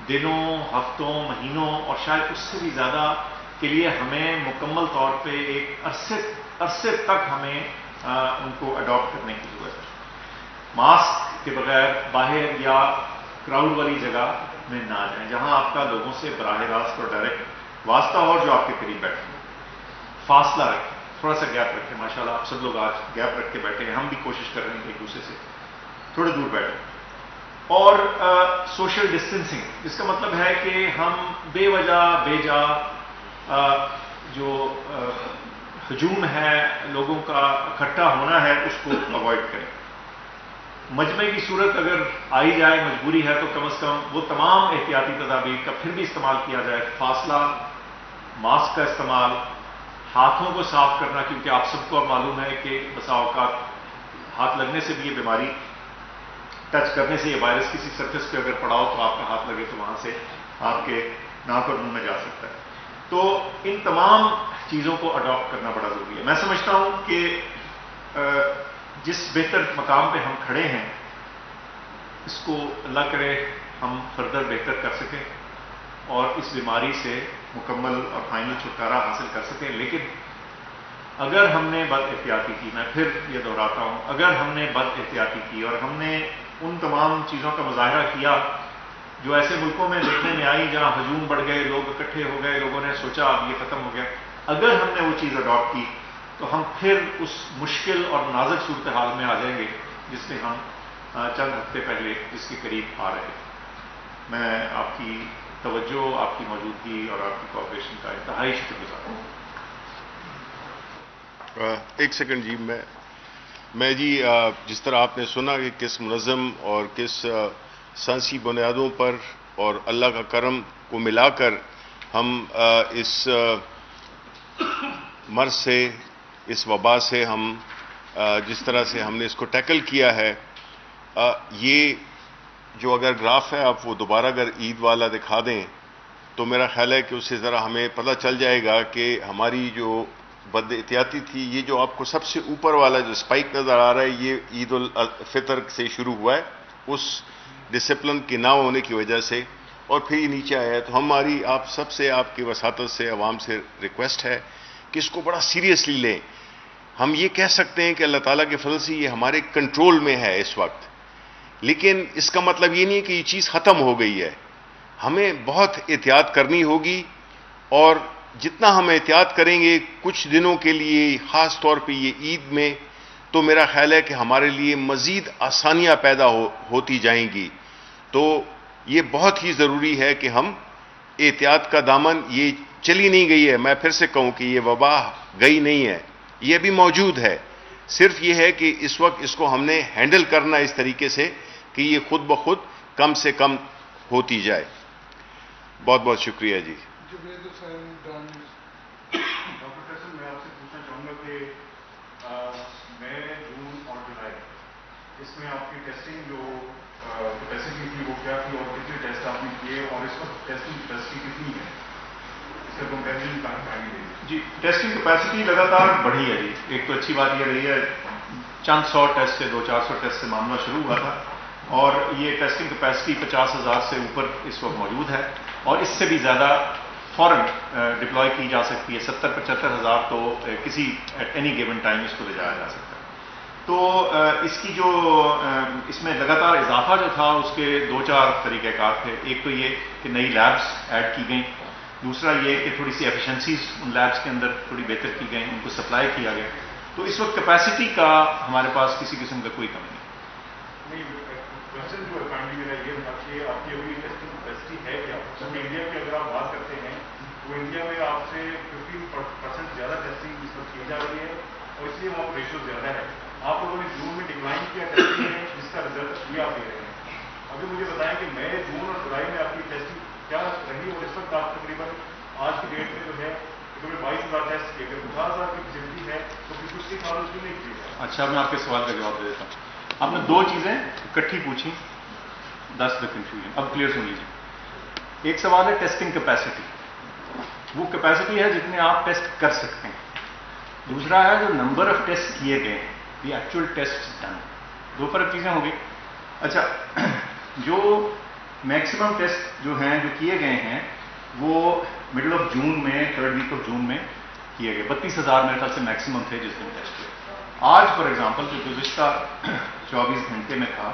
Speaker 3: دنوں، ہفتوں، مہینوں اور شاید اس سے بھی زیادہ کے لیے ہمیں مکمل طور پہ ایک عرصے تک ہمیں ان کو اڈاپٹ کرنے کی ضرورت ہے. ماسک کے بغیر باہر یا کراؤڈ والی جگہ میں نہ جائیں جہاں آپ کا لوگوں سے براہ راست اور ڈائریکٹ واسطہ ہو جو آپ کے قریب بیٹھے. فاصلہ رکھیں، تھوڑا سا گیپ رکھیں. ماشاءاللہ آپ سب لوگ آج گیپ رکھ کے بیٹھے ہیں، ہم بھی کوشش کر رہے ہیں کہ ایک دوسرے سے تھوڑے دور بیٹھیں. اور سوشل ڈسٹینسنگ، جس کا مطلب ہے کہ ہم بے وجہ بے جا جو ہجوم ہے، لوگوں کا اکٹھا ہونا ہے، اس کو اوائڈ کریں. مجمع کی صورت اگر آئی جائے، مجبوری ہے، تو کم از کم وہ تمام احتیاطی تدابیر کا پھر بھی استعمال کیا جائے. فاصلہ، ماسک کا استعمال، ہاتھوں کو صاف کرنا، کیونکہ آپ سب کو اب معلوم ہے کہ بسا اوقات ہاتھ لگنے سے بھی یہ بیماری، ٹچ کرنے سے یہ وائرس کسی سرفیس پہ اگر پڑا ہو تو آپ کا ہاتھ لگے تو وہاں سے آپ کے ناک اور منہ میں جا سکتا ہے. تو ان تمام چیزوں کو اڈاپٹ کرنا بڑا ضروری ہے. میں سمجھتا ہوں کہ جس بہتر مقام پہ ہم کھڑے ہیں اس کو اللہ کرے ہم فردر بہتر کر سکیں اور اس بیماری سے مکمل اور فائنل چھٹکارا حاصل کر سکیں. لیکن اگر ہم نے بد احتیاطی کی، میں پھر یہ دہراتا ہوں، اگر ہم نے بد احتیاطی کی اور ہم نے ان تمام چیزوں کا مظاہرہ کیا جو ایسے ملکوں میں دیکھنے میں آئی جہاں ہجوم بڑھ گئے، لوگ اکٹھے ہو گئے، لوگوں نے سوچا اب یہ ختم ہو گیا، اگر ہم نے وہ چیز اڈاپٹ کی تو ہم پھر اس مشکل اور نازک صورتحال میں آ جائیں گے جس میں ہم چند ہفتے پہلے جس کے قریب آ رہے ہیں. میں آپ کی توجہ، آپ کی موجودگی اور آپ کی کوآپریشن کا انتہائی شکر گزار ہوں.
Speaker 1: ایک سیکنڈ جی، میں جی جس طرح آپ نے سنا کہ کس منظم اور کس سائنسی بنیادوں پر اور اللہ کا کرم کو ملا کر ہم اس مرض سے، اس وبا سے ہم جس طرح سے ہم نے اس کو ٹیکل کیا ہے، یہ جو اگر گراف ہے آپ وہ دوبارہ اگر عید والا دکھا دیں تو میرا خیال ہے کہ اس سے ذرا ہمیں پتہ چل جائے گا کہ ہماری جو بد احتیاطی تھی، یہ جو آپ کو سب سے اوپر والا جو سپائک نظر آ رہا ہے، یہ عید الفطر سے شروع ہوا ہے اس ڈسپلن کے نہ ہونے کی وجہ سے، اور پھر یہ نیچے آیا ہے. تو ہماری آپ سب سے، آپ کی وساطت سے، عوام سے ریکویسٹ ہے کہ اس کو بڑا سیریسلی لیں. ہم یہ کہہ سکتے ہیں کہ اللہ تعالیٰ کے فضل سے یہ ہمارے کنٹرول میں ہے اس وقت، لیکن اس کا مطلب یہ نہیں کہ یہ چیز ختم ہو گئی ہے. ہمیں بہت احتیاط کرنی ہوگی، اور جتنا ہم احتیاط کریں گے کچھ دنوں کے لیے، خاص طور پہ یہ عید میں، تو میرا خیال ہے کہ ہمارے لیے مزید آسانیاں پیدا ہوتی جائیں گی. تو یہ بہت ہی ضروری ہے کہ ہم احتیاط کا دامن، یہ چلی نہیں گئی ہے، میں پھر سے کہوں کہ یہ وبا گئی نہیں ہے، یہ بھی موجود ہے. صرف یہ ہے کہ اس وقت اس کو ہم نے ہینڈل کرنا اس طریقے سے کہ یہ خود بخود کم سے کم ہوتی جائے. بہت بہت شکریہ جی.
Speaker 3: ڈاکٹر فیصل، میں آپ سے پوچھنا چاہوں گا کہ مئی، جون اور جولائی، اس میں آپ کی ٹیسٹنگ جو کیپیسٹی تھی وہ کیا تھی اور کتنے ٹیسٹ آپ نے کیے، اور اس وقت ٹیسٹنگ کیپیسٹی کتنی ہے، اس کا کمپیریزن کہیں گے؟ جی، ٹیسٹنگ کیپیسٹی لگاتار بڑھی ہے جی. ایک تو اچھی بات یہ رہی ہے، چند سو ٹیسٹ سے 200-400 ٹیسٹ سے معاملہ شروع ہوا تھا، اور یہ ٹیسٹنگ کیپیسٹی 50,000 سے اوپر اس وقت موجود ہے، اور اس سے بھی زیادہ فوراً ڈپلوائے کی جا سکتی ہے. 70-75,000 تو کسی ایٹ اینی گیون ٹائم اس کو لے جایا جا سکتا ہے. تو اس کی جو اس میں لگاتار اضافہ جو تھا اس کے 2-4 طریقہ کار تھے. ایک تو یہ کہ نئی لیبس ایڈ کی گئیں، دوسرا یہ کہ تھوڑی سی ایفیشنسیز ان لیبس کے اندر تھوڑی بہتر کی گئیں، ان کو سپلائی کیا گیا. تو اس وقت کیپیسٹی کا ہمارے پاس کسی قسم کا کوئی کمی نہیں. کوشچن جو میرا یہ تھا کہ آپ کی ابھی ٹیسٹنگ کیپیسٹی ہے کیا؟ کیونکہ انڈیا کی اگر آپ بات کرتے ہیں تو انڈیا میں آپ سے 15% زیادہ ٹیسٹنگ اس وقت کی جا رہی ہے، اور اس لیے وہاں ریشو زیادہ ہے. آپ لوگوں نے جون میں ڈکلائن کیا ٹیسٹنگ ہے، جس کا رزلٹ یہ آپ دے رہے ہیں. ابھی مجھے بتائیں کہ مئی، جون اور جولائی میں آپ کی ٹیسٹنگ کیا رہی، اور اس وقت آپ تقریباً آج کی ڈیٹ میں جو ہے 22,000 ٹیسٹ کیے. اگر 50,000 کی فیسلٹی ہے تو پھر کچھ سال کیوں نہیں کیے؟ اچھا، میں آپ کے سوال کا جواب دے دیتا ہوں. آپ نے دو چیزیں اکٹھی پوچھی، 10 کنفیوژن. اب کلیئر سن لیجیے. ایک سوال ہے ٹیسٹنگ کیپیسٹی، وہ کیپیسٹی ہے جتنے آپ ٹیسٹ کر سکتے ہیں. دوسرا ہے جو نمبر آف ٹیسٹ کیے گئے، دی ایکچوئل ٹیسٹ ڈن. دو فرق چیزیں ہو گئی. اچھا جو میکسیمم ٹیسٹ جو ہیں جو کیے گئے ہیں وہ مڈل آف جون میں 3rd ویک آف جون میں کیے گئے. 32,000 میرے خیال سے میکسیمم تھے جس دن ٹیسٹ ہوئے. آج فار ایگزامپل جو گزشتہ 24 گھنٹے میں تھا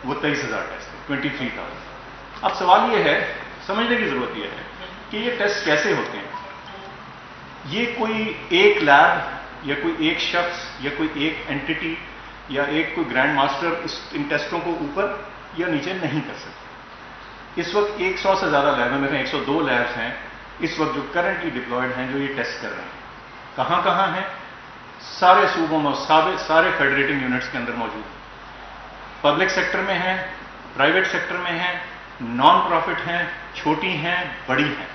Speaker 3: وہ 23,000 ٹیسٹ تھے, 23,000. اب سوال یہ ہے, سمجھنے کی ضرورت یہ ہے کہ یہ ٹیسٹ کیسے ہوتے ہیں. یہ کوئی ایک لیب یا کوئی ایک شخص یا کوئی ایک اینٹی یا ایک کوئی گرینڈ ماسٹر ان ٹیسٹوں کو اوپر یا نیچے نہیں کر سکتے. اس وقت 100 سے زیادہ لیب ہیں, میرے 102 لیبس ہیں اس وقت جو کرنٹلی ڈپلائڈ ہیں جو یہ ٹیسٹ کر رہے ہیں. کہاں کہاں ہیں؟ سارے صوبوں میں, سارے فیڈریٹنگ یونٹس کے اندر موجود ہیں. پبلک سیکٹر میں ہیں, پرائیویٹ سیکٹر میں ہیں, نان پروفٹ ہیں, چھوٹی ہیں, بڑی ہیں.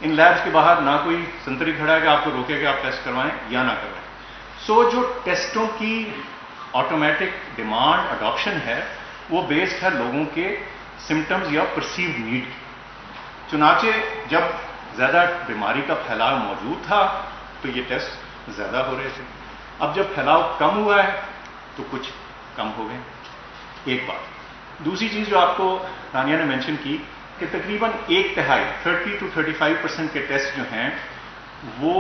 Speaker 3: ان لیبس کے باہر نہ کوئی سنتری کھڑا ہے کہ آپ کو روکے کہ آپ ٹیسٹ کروائیں یا نہ کروائیں. سو جو ٹیسٹوں کی آٹومیٹک ڈیمانڈ اڈاپشن ہے وہ بیسڈ ہے لوگوں کے سمٹمز یا پرسیوڈ نیڈ. چنانچہ جب زیادہ بیماری کا پھیلاؤ موجود تھا تو یہ ٹیسٹ زیادہ ہو رہے تھے. اب جب پھیلاؤ کم ہوا ہے تو کچھ کم ہو گئے. ایک بات. دوسری چیز جو آپ کو رانیہ نے مینشن کی کہ تقریباً 1/3 30 to 35% کے ٹیسٹ جو ہیں وہ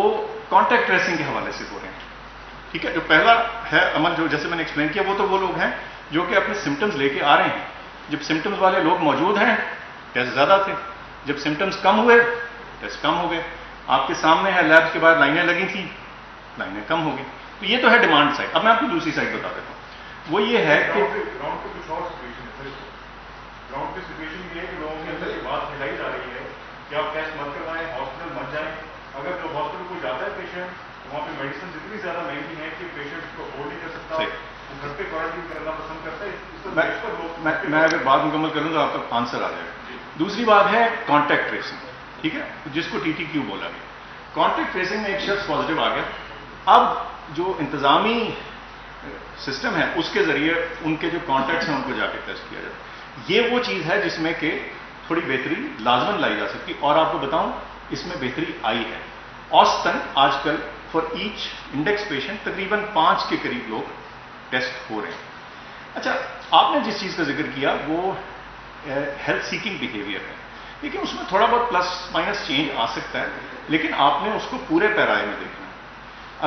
Speaker 3: کانٹیکٹ ٹریسنگ کے حوالے سے ہو رہے ہیں. ٹھیک ہے, جو پہلا ہے عمل جو جیسے میں نے ایکسپلین کیا وہ تو وہ لوگ ہیں جو کہ اپنے سمٹمز لے کے آ رہے ہیں. جب سمٹمز والے لوگ موجود ہیں ٹیسٹ زیادہ تھے, جب سمٹمز کم ہوئے ٹیسٹ کم ہو گئے. آپ کے سامنے ہے لیبس کے بعد لائنیں لگی تھیں, لائنیں کم ہو گئی. تو یہ تو ہے ڈیمانڈ سائڈ. اب میں آپ کو دوسری سائڈ بتا دیتا ہوں. وہ یہ ہے کہ
Speaker 4: گراؤنڈ کی سچویشن یہ ہے کہ لوگوں کے اندر یہ بات پھیلائی جا رہی ہے کہ آپ ٹیسٹ مت کروائیں, ہاسپٹل مت جائیں. اگر جو ہاسپٹل کو جاتا ہے پیشنٹ وہاں پہ میڈیسن اتنی زیادہ مہنگی ہیں کہ پیشنٹ کو افورڈ نہیں کر سکتا, وہ گھر پہ کوارنٹائن کرنا پسند کرتا ہے.
Speaker 3: میں اگر بات مکمل کروں تو آپ کا آنسر آ جائے گا. دوسری بات ہے کانٹیکٹ ٹریسنگ. ٹھیک ہے, جس کو TTQ بولا گیا. کانٹیکٹ ٹریسنگ میں ایک شخص پازیٹو آ گیا. اب جو انتظامی سسٹم ہے اس کے ذریعے ان کے جو کانٹیکٹس ہیں ان کو جا کے ٹیسٹ کیا جاتا ہے. یہ وہ چیز ہے جس میں کہ تھوڑی بہتری لازمن لائی جا سکتی. اور آپ کو بتاؤں اس میں بہتری آئی ہے. اوسطاً آج کل فار ایچ انڈیکس پیشنٹ تقریباً 5 کے قریب لوگ ٹیسٹ ہو رہے ہیں. اچھا, آپ نے جس چیز کا ذکر کیا وہ ہیلتھ سیکنگ بیہیویئر ہے. لیکن اس میں تھوڑا بہت پلس مائنس چینج آ سکتا ہے, لیکن آپ نے اس کو پورے پیرائے میں دیکھنا.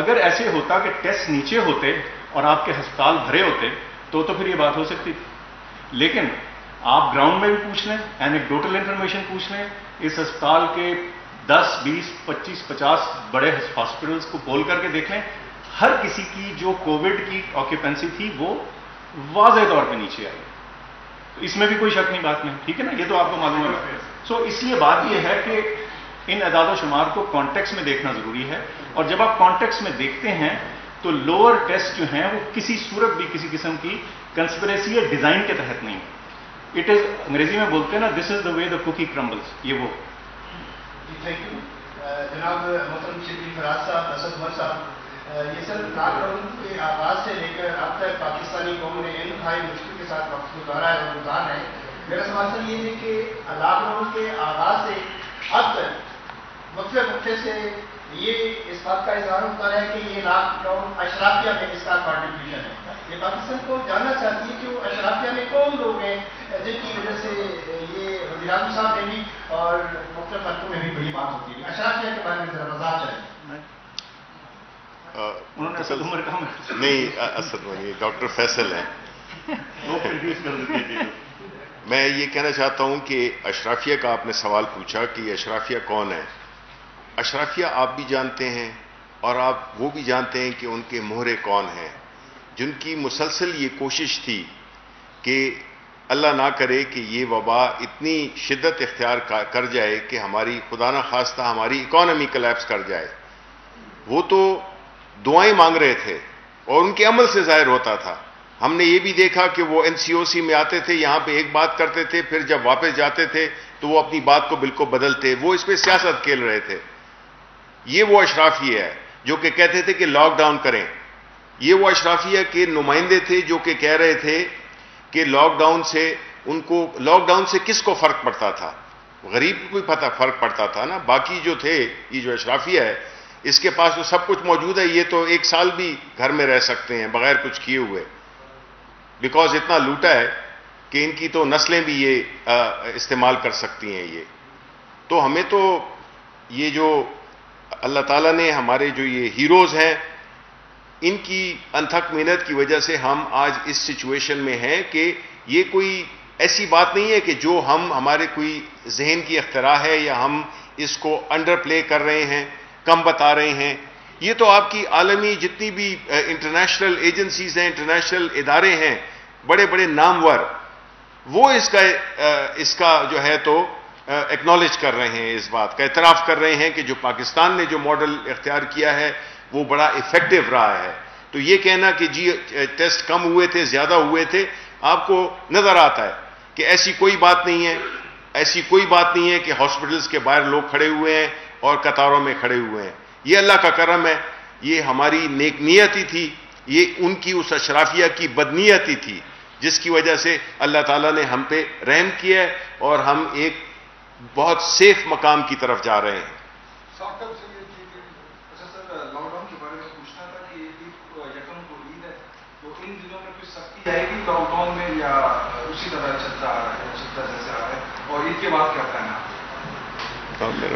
Speaker 3: اگر ایسے ہوتا کہ ٹیسٹ نیچے ہوتے اور آپ کے ہسپتال بھرے ہوتے تو پھر یہ بات ہو سکتی تھی. لیکن آپ گراؤنڈ میں بھی پوچھ لیں, اینیکڈوٹل انفارمیشن پوچھ لیں, اس ہسپتال کے 10, 20, 25, 50 بڑے ہاسپٹلس کو کھول کر کے دیکھ لیں, ہر کسی کی جو کووڈ کی آکیوپینسی تھی وہ واضح طور پہ نیچے آئی. تو اس میں بھی کوئی شک نہیں, بات نہیں. ٹھیک ہے نا, یہ تو آپ کو معلوم ہے. سو اس لیے بات یہ ہے کہ ان اعداد و شمار کو کانٹیکس میں دیکھنا ضروری ہے. اور جب آپ کانٹیکس میں دیکھتے ہیں تو لوور ٹیسٹ جو ہیں وہ کسی صورت بھی کسی قسم کی کنسپریسی یا ڈیزائن کے تحت نہیں. اٹ از, انگریزی میں بولتے ہیں نا, دس از دا وے دا کوکی کرمبلز. یہ وہ.
Speaker 5: تھینک یو جناب محترم شبیر فراز صاحب, اسد عمر صاحب. یہ سر لاک ڈاؤن کے آغاز سے لے کر اب تک پاکستانی قوم نے انتہائی مشکل کے ساتھ وقت گزارا ہے اور گزار ہے. میرا سوال سر یہ ہے کہ لاک ڈاؤن کے آغاز سے اب تک وقفے سے یہ اس بات کا اظہار ہوتا ہے کہ یہ لاک ڈاؤن اشرافیہ میں اس کا کنٹریبیوشن ہے. یہ پاکستان کو جاننا چاہتی ہے کہ وہ اشرافیہ میں کون لوگ ہیں جن کی وجہ سے یہ وزیر اعظم صاحب میں بھی اور مختلف حلقوں میں بھی بڑی بات ہوتی ہے. اشرافیہ کے بارے میں ذرا وضاحت چاہیے.
Speaker 3: انہوں نے اسد عمر کہا
Speaker 1: نہیں, اسد عمر ڈاکٹر فیصل ہیں. میں یہ کہنا چاہتا ہوں کہ اشرافیہ کا آپ نے سوال پوچھا کہ یہ اشرافیہ کون ہے. اشرافیہ آپ بھی جانتے ہیں اور آپ وہ بھی جانتے ہیں کہ ان کے مہرے کون ہیں, جن کی مسلسل یہ کوشش تھی کہ اللہ نہ کرے کہ یہ وبا اتنی شدت اختیار کر جائے کہ ہماری خدا نہ خواستہ ہماری اکانومی کلیپس کر جائے. وہ تو دعائیں مانگ رہے تھے اور ان کے عمل سے ظاہر ہوتا تھا. ہم نے یہ بھی دیکھا کہ وہ NCOC میں آتے تھے, یہاں پہ ایک بات کرتے تھے, پھر جب واپس جاتے تھے تو وہ اپنی بات کو بالکل بدلتے. وہ اس پہ سیاست کھیل رہے تھے. یہ وہ اشرافیہ ہے جو کہ کہتے تھے کہ لاک ڈاؤن کریں. یہ وہ اشرافیہ کے نمائندے تھے جو کہ کہہ رہے تھے کہ لاک ڈاؤن سے کس کو فرق پڑتا تھا. غریب کو بھی فرق پڑتا تھا نا. باقی جو تھے, یہ جو اشرافیہ ہے اس کے پاس تو سب کچھ موجود ہے, یہ تو 1 سال بھی گھر میں رہ سکتے ہیں بغیر کچھ کیے ہوئے. بیکاز اتنا لوٹا ہے کہ ان کی تو نسلیں بھی یہ استعمال کر سکتی ہیں. یہ تو ہمیں تو یہ جو اللہ تعالیٰ نے ہمارے جو یہ ہیروز ہیں ان کی انتھک محنت کی وجہ سے ہم آج اس سچویشن میں ہیں کہ یہ کوئی ایسی بات نہیں ہے کہ جو ہمارے کوئی ذہن کی اختراع ہے یا ہم اس کو انڈر پلے کر رہے ہیں, کم بتا رہے ہیں. یہ تو آپ کی عالمی جتنی بھی انٹرنیشنل ایجنسیز ہیں, انٹرنیشنل ادارے ہیں, بڑے بڑے نامور, وہ اس کا جو ہے تو ایکنالج کر رہے ہیں, اس بات کا اعتراف کر رہے ہیں کہ جو پاکستان نے جو ماڈل اختیار کیا ہے وہ بڑا افیکٹو رہا ہے. تو یہ کہنا کہ جی ٹیسٹ کم ہوئے تھے, زیادہ ہوئے تھے, آپ کو نظر آتا ہے کہ ایسی کوئی بات نہیں ہے. ایسی کوئی بات نہیں ہے کہ ہاسپٹلس کے باہر لوگ کھڑے ہوئے ہیں اور قطاروں میں کھڑے ہوئے ہیں. یہ اللہ کا کرم ہے, یہ ہماری نیک نیتی تھی, یہ ان کی اس اشرافیہ کی بدنیتی تھی جس کی وجہ سے اللہ تعالیٰ نے ہم پہ رحم کیا ہے اور ہم ایک بہت سیف مقام کی طرف جا رہے ہیں.
Speaker 6: لاک ڈاؤن کے بارے میں پوچھنا تھا کہ یکم کو عید ہے, تو ان دنوں میں کچھ سختی آئے گی لاک ڈاؤن میں یا اسی طرح چلتا جیسے آ رہا ہے, اور عید کے بعد کیا کرنا ہے؟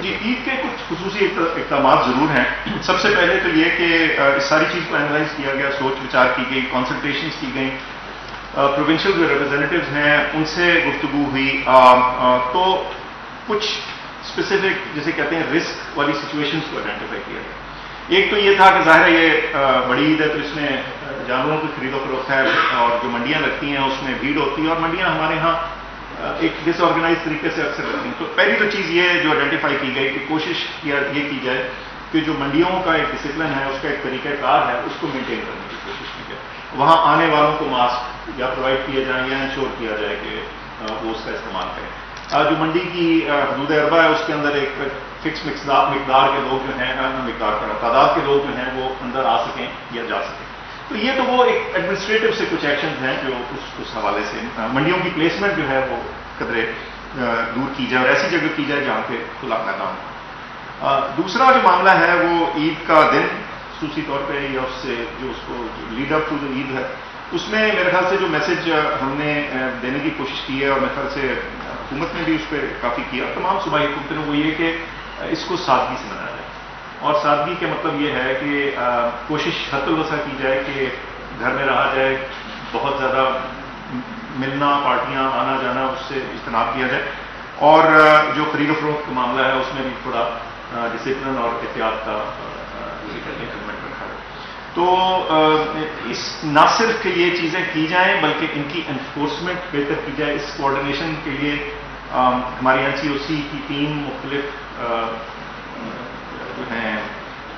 Speaker 3: جی, عید کے کچھ خصوصی اقدامات ضرور ہیں. سب سے پہلے تو یہ کہ اس ساری چیز کو اینالائز کیا گیا, سوچ وچار کی گئی, کنسلٹیشنز کی گئیں, پروونشل جو ریپرزینٹیوز ہیں ان سے گفتگو ہوئی, تو کچھ اسپیسیفک جسے کہتے ہیں رسک والی سچویشنز کو آئیڈینٹیفائی کیا گیا. ایک تو یہ تھا کہ ظاہر ہے یہ بڑی عید ہے تو اس میں جانوروں کی خرید و فروخت ہے اور جو منڈیاں لگتی ہیں اس میں بھیڑ ہوتی ہے, اور منڈیاں ہمارے ہاں ایک ڈس آرگنائز طریقے سے اکثر لگتی ہیں. تو پہلی تو چیز یہ جو آئیڈینٹیفائی کی گئی کہ کوشش یہ کی جائے کہ جو منڈیوں کا ایک ڈسپلن ہے, اس کا ایک طریقہ کار ہے, اس کو مینٹین کرنے کی کوشش کی جائے. وہاں آنے والوں کو ماسک یا پرووائڈ کیے جائیں یا انشور کیا جائے کہ وہ اس کا استعمال کریں. جو منڈی کی حدود اربع ہے اس کے اندر ایک فکس مقدار کے لوگ جو ہیں, تعداد کے لوگ جو ہیں وہ اندر آ سکیں یا جا سکیں. تو یہ تو وہ ایک ایڈمنسٹریٹو سے کچھ ایکشنز ہیں جو اس حوالے سے منڈیوں کی پلیسمنٹ جو ہے وہ قدرے دور کی جائے اور ایسی جگہ کی جائے جہاں پہ کھلا میدان ہو. دوسرا جو معاملہ ہے وہ عید کا دن خصوصی طور پہ یا اس سے جو اس کو لیڈ اپ ٹو جو عید ہے اس میں میرے خیال سے جو میسج ہم نے دینے کی کوشش کی ہے, اور میرے خیال سے حکومت نے بھی اس پہ کافی کیا, تمام صوبائی حکومتوں نے, وہ یہ کہ اس کو سادگی سے منایا جائے. اور سادگی کا مطلب یہ ہے کہ کوشش حد الوسع کی جائے کہ گھر میں رہا جائے, بہت زیادہ ملنا, پارٹیاں, آنا جانا, اس سے اجتناب کیا جائے, اور جو خرید و فروخت کا معاملہ ہے اس میں بھی تھوڑا ڈسپلن اور احتیاط کا کمنٹ رکھا ہے. تو اس نہ صرف کہ یہ چیزیں کی جائیں بلکہ ان کی انفورسمنٹ بہتر کی جائے. اس کوآرڈینیشن کے لیے ہماری NCOC کی ٹیم مختلف جو ہیں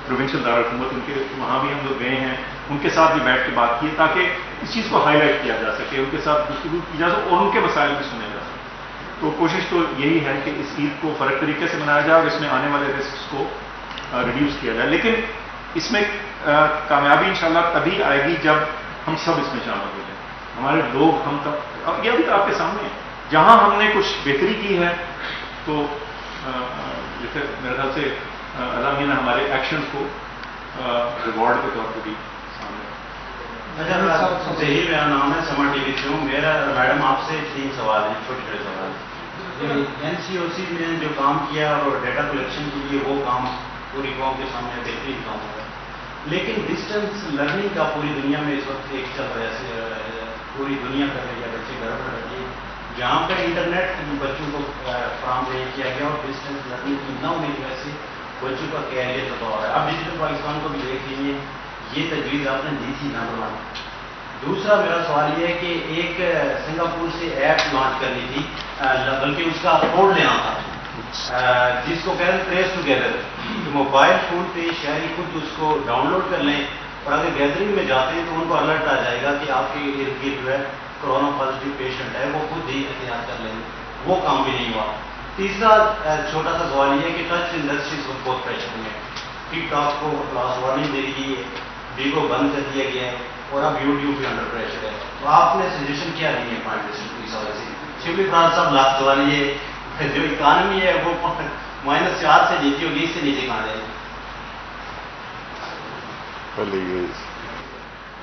Speaker 3: پروونشل دارالحکومت, ان کے وہاں بھی ہم لوگ گئے ہیں, ان کے ساتھ بھی بیٹھ کے بات کی تاکہ اس چیز کو ہائی لائٹ کیا جا سکے, ان کے ساتھ گفتگو کی جا سکے اور ان کے مسائل بھی سنے جا سکے. تو کوشش تو یہی ہے کہ اس عید کو فرق طریقے سے منایا جائے اور اس میں آنے والے رسکس کو ریڈیوس کیا جائے. لیکن اس میں کامیابی انشاءاللہ تبھی آئے گی جب ہم سب اس میں شامل ہو جائیں, ہمارے لوگ, ہم تب. اب یہ ابھی تو آپ کے سامنے ہے, جہاں ہم نے کچھ بہتری کی ہے تو جیسے میرے خیال سے اللہ نے ہمارے ایکشن کو ریوارڈ کے طور پہ بھی سامنے.
Speaker 7: میرا نام ہے سمر ٹی وی سے. میرا میڈم آپ سے 3 سوال ہیں, چھوٹے چھوٹے سوال. NCOC نے جو کام کیا اور ڈیٹا کلیکشن کے لیے وہ کام پوری قوم کے سامنے بہترین کام ہوا ہے, لیکن ڈسٹینس لرننگ کا پوری دنیا میں اس وقت ایک چل رہا ہے, پوری دنیا کر رہی ہے, بچے گھر پر رہتے ہیں. جہاں پہ انٹرنیٹ بچوں کو فراہم نہیں کیا گیا اور ڈسٹینس لرننگ کی نہ ہونے کی وجہ سے بچوں کا کیریئر تباہ ہو رہا ہے. اب ڈیجیٹل پاکستان کو بھی دیکھ لیجیے, یہ تجویز آپ نے دی تھی نہ بنانا. دوسرا میرا سوال یہ ہے کہ ایک سنگاپور سے ایپ لانچ کرنی تھی, بلکہ اس کا کوڈ لینا تھا, جس کو کہتے ہیں ٹریس ٹوگیدر. موبائل فون پہ شہری خود اس کو ڈاؤن لوڈ کر لیں, اور اگر گیدرنگ میں جاتے ہیں تو ان کو الرٹ آ جائے گا کہ آپ کے ارد گرد جو ہے کورونا پازیٹیو پیشنٹ ہے, وہ خود ہی احتیاط کر لیں. وہ کام بھی نہیں ہوا. تیسرا چھوٹا سا سوال یہ ہے کہ ٹچ انڈسٹریز کو بہت پریشر میں ہے. ٹک ٹاک کو کلاس وارننگ دے دی گئی ہے, ویگو بند کر دیا گیا ہے, اور اب یوٹیوب بھی انڈر پریشر ہے. تو آپ نے سجیشن کیا دی ہے پوائنٹ اس حوالے سے؟ شبلی فرانس صاحب لاسٹ سوال یہ جو اکانومی ہے وہ -4 سے نیچے ہوگی, اس سے نیچے کہاں جائے گی؟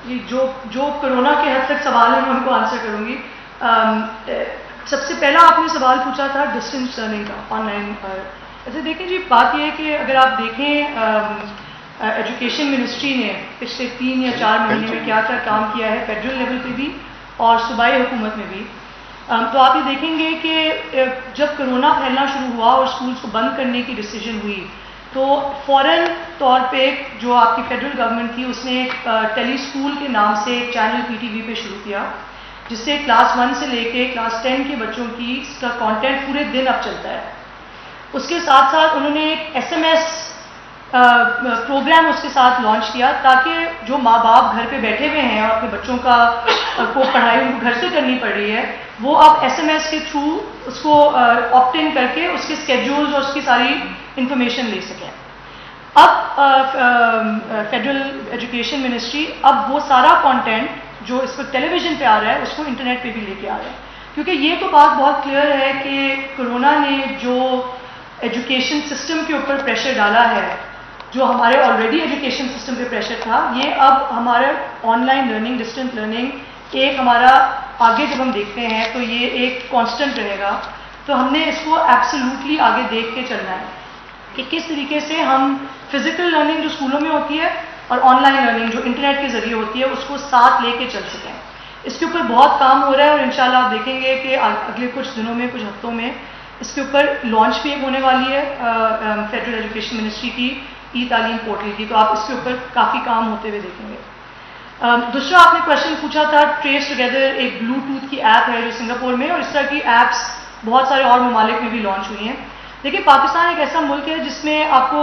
Speaker 2: جی جو کورونا کے حد تک سوال ہے میں ان کو آنسر کروں گی. سب سے پہلا آپ نے سوال پوچھا تھا ڈسٹینس لرننگ کا آن لائن. ایسے دیکھیں جی بات یہ ہے کہ اگر آپ دیکھیں ایجوکیشن منسٹری نے پچھلے 3 یا 4 مہینے میں کیا کیا کام کیا ہے فیڈرل لیول پہ بھی اور صوبائی حکومت میں بھی, تو آپ یہ دیکھیں گے کہ جب کرونا پھیلنا شروع ہوا اور اسکولس کو بند کرنے کی ڈیسیجن ہوئی تو فوراً طور پہ جو آپ کی فیڈرل گورنمنٹ تھی اس نے ایک ٹیلی اسکول کے نام سے ایک چینل PTV پہ شروع کیا جس سے کلاس 1 سے لے کے کلاس 10 کے بچوں کی اس کا کانٹینٹ پورے دن اب چلتا ہے. اس کے ساتھ ساتھ انہوں نے ایک SMS پروگرام اس کے ساتھ لانچ کیا تاکہ جو ماں باپ گھر پہ بیٹھے ہوئے ہیں اور اپنے بچوں کو پڑھائی ان کو گھر سے کرنی پڑ رہی ہے وہ اب SMS کے تھرو اس کو آپٹ ان کر کے اس کے اسکیڈولز اور اس کی ساری انفارمیشن لے سکیں. اب فیڈرل ایجوکیشن منسٹری اب وہ سارا کانٹینٹ جو اس وقت ٹیلی ویژن پہ آ رہا ہے اس کو انٹرنیٹ پہ بھی لے کے آ رہا ہے, کیونکہ یہ تو بات بہت کلیئر ہے کہ کرونا نے جو ایجوکیشن سسٹم کے اوپر پریشر ڈالا ہے, جو ہمارے آلریڈی ایجوکیشن سسٹم پہ پریشر تھا, یہ اب ہمارا on line learning distance learning ایک ہمارا آگے جب ہم دیکھتے ہیں تو یہ ایک کانسٹنٹ رہے گا. تو ہم نے اس کو ایبسلیوٹلی آگے دیکھ کے چلنا ہے کہ کس طریقے سے ہم فزیکل لرننگ جو اسکولوں میں ہوتی ہے اور آن لائن لرننگ جو انٹرنیٹ کے ذریعے ہوتی ہے اس کو ساتھ لے کے چل سکیں. اس کے اوپر بہت کام ہو رہا ہے اور انشاءاللہ آپ دیکھیں گے کہ اگلے کچھ دنوں میں کچھ ہفتوں میں اس کے اوپر لانچ بھی ایک ہونے والی ہے فیڈرل ایجوکیشن منسٹری کی تعلیم پورٹل کی, تو آپ اس کے اوپر کافی کام ہوتے ہوئے دیکھیں گے. دوسرا آپ نے کوشچن پوچھا تھا ٹریس ٹوگیدر ایک بلوٹوتھ کی ایپ ہے جو سنگاپور میں اور اس طرح کی ایپس بہت سارے اور ممالک میں بھی لانچ ہوئی ہیں. دیکھیے پاکستان ایک ایسا ملک ہے جس میں آپ کو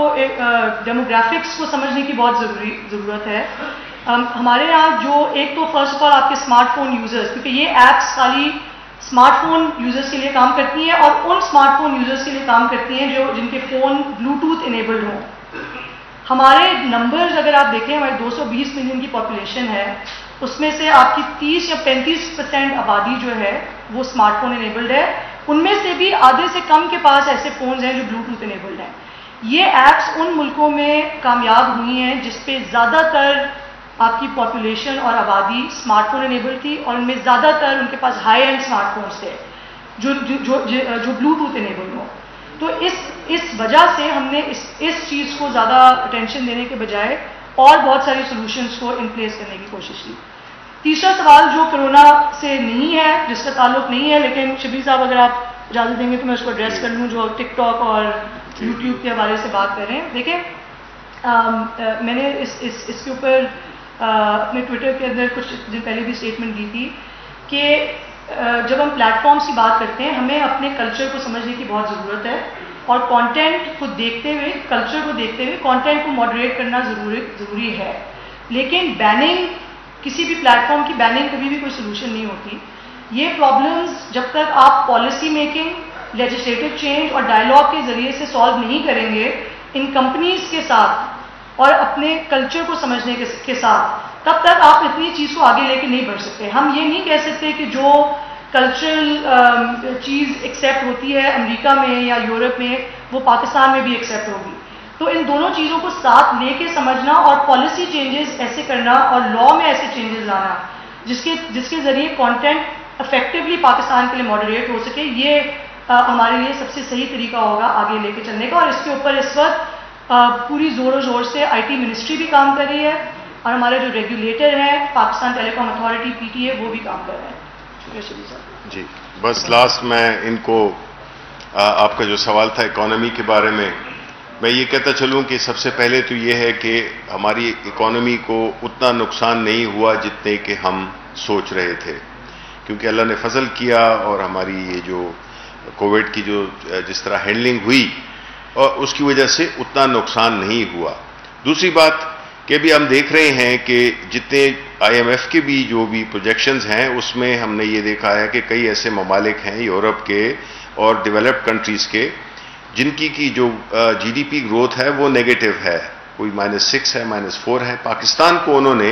Speaker 2: ڈیموگرافکس کو سمجھنے کی بہت ضرورت ہے. ہمارے یہاں جو ایک تو فرسٹ آف آل آپ کے اسمارٹ فون یوزرز, کیونکہ یہ ایپس خالی اسمارٹ فون یوزرز کے لیے کام کرتی ہیں اور ان اسمارٹ فون یوزرز کے لیے کام کرتی ہیں جن کے فون بلوٹوتھ انیبلڈ ہوں. ہمارے نمبرز اگر آپ دیکھیں ہماری 220 ملین کی پاپولیشن ہے, اس میں سے آپ کی 30 یا 35% آبادی جو ہے وہ اسمارٹ فون انیبلڈ ہے. ان میں سے بھی آدھے سے کم کے پاس ایسے فونز ہیں جو بلوٹوتھ انیبلڈ ہیں. یہ ایپس ان ملکوں میں کامیاب ہوئی ہیں جس پہ زیادہ تر آپ کی پاپولیشن اور آبادی اسمارٹ فون انیبلڈ تھی اور ان میں زیادہ تر ان کے پاس ہائی اینڈ اسمارٹ فونز تھے جو بلوٹوتھ انیبلڈ ہوں. تو اس وجہ سے ہم نے اس چیز کو زیادہ اٹینشن دینے کے بجائے اور بہت ساری سولوشنز کو ان پلیس کرنے کی کوشش کی. تیسرا سوال جو کرونا سے نہیں ہے, جس کا تعلق نہیں ہے, لیکن شبیر صاحب اگر آپ اجازت دیں گے تو میں اس کو ایڈریس کر لوں, جو ٹک ٹاک اور یوٹیوب کے حوالے سے بات کر رہے ہیں. دیکھیں میں نے اس کے اوپر اپنے ٹویٹر کے اندر کچھ دن پہلے بھی اسٹیٹمنٹ دی تھی کہ جب ہم پلیٹ فارمس کی بات کرتے ہیں ہمیں اپنے کلچر کو سمجھنے کی بہت ضرورت ہے اور کانٹینٹ کو دیکھتے ہوئے, کلچر کو دیکھتے ہوئے کانٹینٹ کو ماڈریٹ کرنا ضروری ہے. لیکن بیننگ, کسی بھی پلیٹ فارم کی بیننگ کبھی بھی کوئی سولوشن نہیں ہوتی. یہ پرابلمز جب تک آپ پالیسی میکنگ, لیجسلیٹو چینج اور ڈائلاگ کے ذریعے سے سالو نہیں کریں گے ان کمپنیز کے ساتھ اور اپنے کلچر کو سمجھنے کے ساتھ, تب تک آپ اتنی چیز کو آگے لے کے نہیں بڑھ سکتے. ہم یہ نہیں کہہ سکتے کہ جو کلچرل چیز ایکسیپٹ ہوتی ہے امریکہ میں یا یورپ میں وہ پاکستان میں بھی ایکسیپٹ ہوگی. تو ان دونوں چیزوں کو ساتھ لے کے سمجھنا اور پالیسی چینجز ایسے کرنا اور لا میں ایسے چینجز لانا جس کے ذریعے کانٹینٹ افیکٹولی پاکستان کے لیے ماڈریٹ ہو سکے, یہ ہمارے لیے سب سے صحیح طریقہ ہوگا آگے لے کے چلنے کا. اور اس کے اوپر اس وقت پوری زور و زور سے IT منسٹری بھی کام کر رہی ہے اور ہمارے جو ریگولیٹر ہیں پاکستان ٹیلی کام اتھارٹی PTA وہ بھی کام کر رہے ہیں. شکریہ شبیر صاحب.
Speaker 1: جی بس لاسٹ میں ان کو آپ کا جو سوال تھا اکانومی کے بارے میں یہ کہتا چلوں کہ سب سے پہلے تو یہ ہے کہ ہماری اکانومی کو اتنا نقصان نہیں ہوا جتنے کہ ہم سوچ رہے تھے, کیونکہ اللہ نے فضل کیا اور ہماری یہ جو کووڈ کی جو جس طرح ہینڈلنگ ہوئی اور اس کی وجہ سے اتنا نقصان نہیں ہوا. دوسری بات کہ ابھی ہم دیکھ رہے ہیں کہ جتنے IMF کے بھی جو بھی پروجیکشنز ہیں اس میں ہم نے یہ دیکھا ہے کہ کئی ایسے ممالک ہیں یورپ کے اور ڈیولپڈ کنٹریز کے جن کی جو GDP گروتھ ہے وہ نیگیٹو ہے, کوئی -6 ہے, -4 ہے. پاکستان کو انہوں نے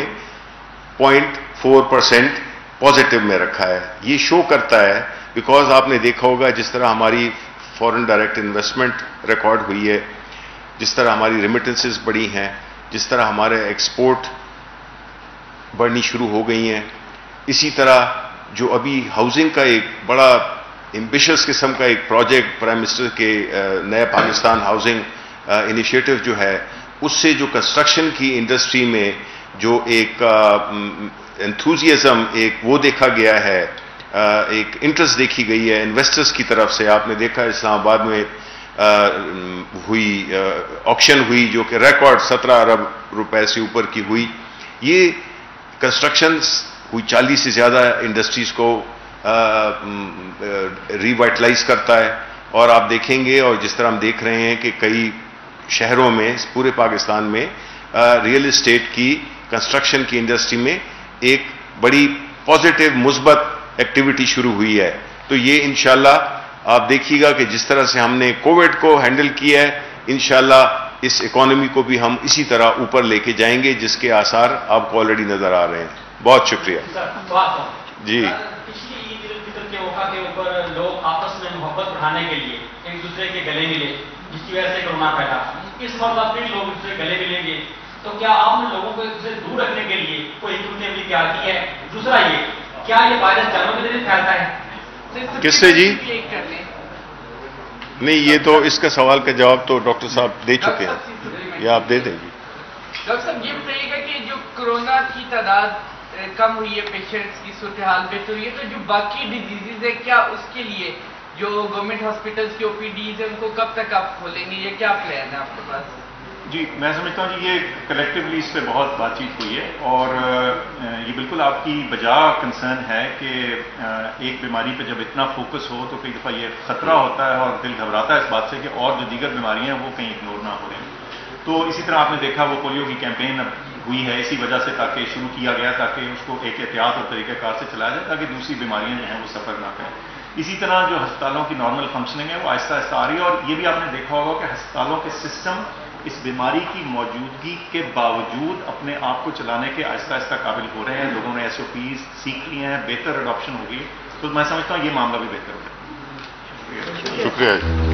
Speaker 1: 0.4% پازیٹو میں رکھا ہے. یہ شو کرتا ہے بیکاز آپ نے دیکھا ہوگا جس طرح ہماری فورن ڈائریکٹ انویسٹمنٹ ریکارڈ ہوئی ہے, جس طرح ہماری ریمیٹنسز بڑی ہیں, جس طرح ہمارے ایکسپورٹ بڑھنی شروع ہو گئی ہیں. اسی طرح جو ابھی ہاؤسنگ کا ایک بڑا ایمبیشس قسم کا ایک پروجیکٹ پرائم منسٹر کے نئے پاکستان ہاؤسنگ انیشیٹو جو ہے، اس سے جو کنسٹرکشن کی انڈسٹری میں جو ایک انتھوزیازم ایک وہ دیکھا گیا ہے، ایک انٹرسٹ دیکھی گئی ہے انویسٹرز کی طرف سے. آپ نے دیکھا اسلام آباد میں ہوئی آکشن ہوئی جو کہ ریکارڈ 17 ارب روپے سے اوپر کی ہوئی. یہ کنسٹرکشنز ہوئی 40 سے زیادہ انڈسٹریز کو ریوائٹلائز کرتا ہے. اور آپ دیکھیں گے، اور جس طرح ہم دیکھ رہے ہیں کہ کئی شہروں میں پورے پاکستان میں ریئل اسٹیٹ کی کنسٹرکشن کی انڈسٹری میں ایک بڑی پازیٹیو مثبت ایکٹیویٹی شروع ہوئی ہے. تو یہ انشاءاللہ آپ دیکھیے گا کہ جس طرح سے ہم نے کووڈ کو ہینڈل کیا ہے، انشاءاللہ اس اکانومی کو بھی ہم اسی طرح اوپر لے کے جائیں گے، جس کے آثار آپ کو آلریڈی نظر آ رہے ہیں. بہت شکریہ. جی
Speaker 8: پچھلی عید الفطر کے موقع کے اوپر لوگ آپس میں محبت بڑھانے کے لیے ایک دوسرے کے گلے ملے، جس کی وجہ سے کورونا پھیلا. اس وقت پھر لوگ ایک دوسرے گلے ملیں گے، تو کیا آپ نے لوگوں کو ایک دوسرے دور رکھنے کے لیے کوئی حکمت عملی تیار کی ہے؟ دوسرا یہ، کیا یہ وائرس جانوروں کے ذریعے پھیلتا ہے؟
Speaker 1: کس سے جی؟ نہیں، یہ تو اس کا سوال کا جواب تو ڈاکٹر صاحب دے چکے ہیں، یا آپ دے دیں گے.
Speaker 9: ڈاکٹر صاحب یہ بتائیے گا کہ جو کورونا کی تعداد کم ہوئی ہے، پیشنٹس کی صورتحال بہتر ہوئی ہے، تو جو باقی ڈیزیزز ہے کیا اس کے لیے جو گورنمنٹ ہاسپٹلس کی OPDs ہیں ان کو کب تک آپ کھولیں گے، یہ کیا پلان ہے آپ کے پاس؟
Speaker 3: جی میں سمجھتا ہوں کہ یہ کلیکٹیولی اس پہ بہت بات چیت ہوئی ہے، اور یہ بالکل آپ کی بجا کنسرن ہے کہ ایک بیماری پہ جب اتنا فوکس ہو تو کئی دفعہ یہ خطرہ ہوتا ہے اور دل گھبراتا ہے اس بات سے کہ اور جو دیگر بیماریاں ہیں وہ کہیں اگنور نہ ہو رہی ہیں. تو اسی طرح آپ نے دیکھا وہ پولیو کی کیمپین ہوئی ہے اسی وجہ سے، تاکہ شروع کیا گیا تاکہ اس کو ایک احتیاط اور طریقہ کار سے چلایا جائے تاکہ دوسری بیماریاں جو ہیں وہ سفر نہ کریں. اسی طرح جو ہسپتالوں کی نارمل فنکشننگ ہے وہ آہستہ آہستہ آ رہی ہے، اور یہ بھی آپ نے دیکھا ہوگا کہ ہسپتالوں کے سسٹم اس بیماری کی موجودگی کے باوجود اپنے آپ کو چلانے کے آہستہ آہستہ قابل ہو رہے ہیں. لوگوں نے SOPs سیکھ لی ہیں، بہتر اڈاپشن ہوگی، تو میں سمجھتا ہوں یہ معاملہ بھی بہتر ہو گیا.
Speaker 1: شکریہ.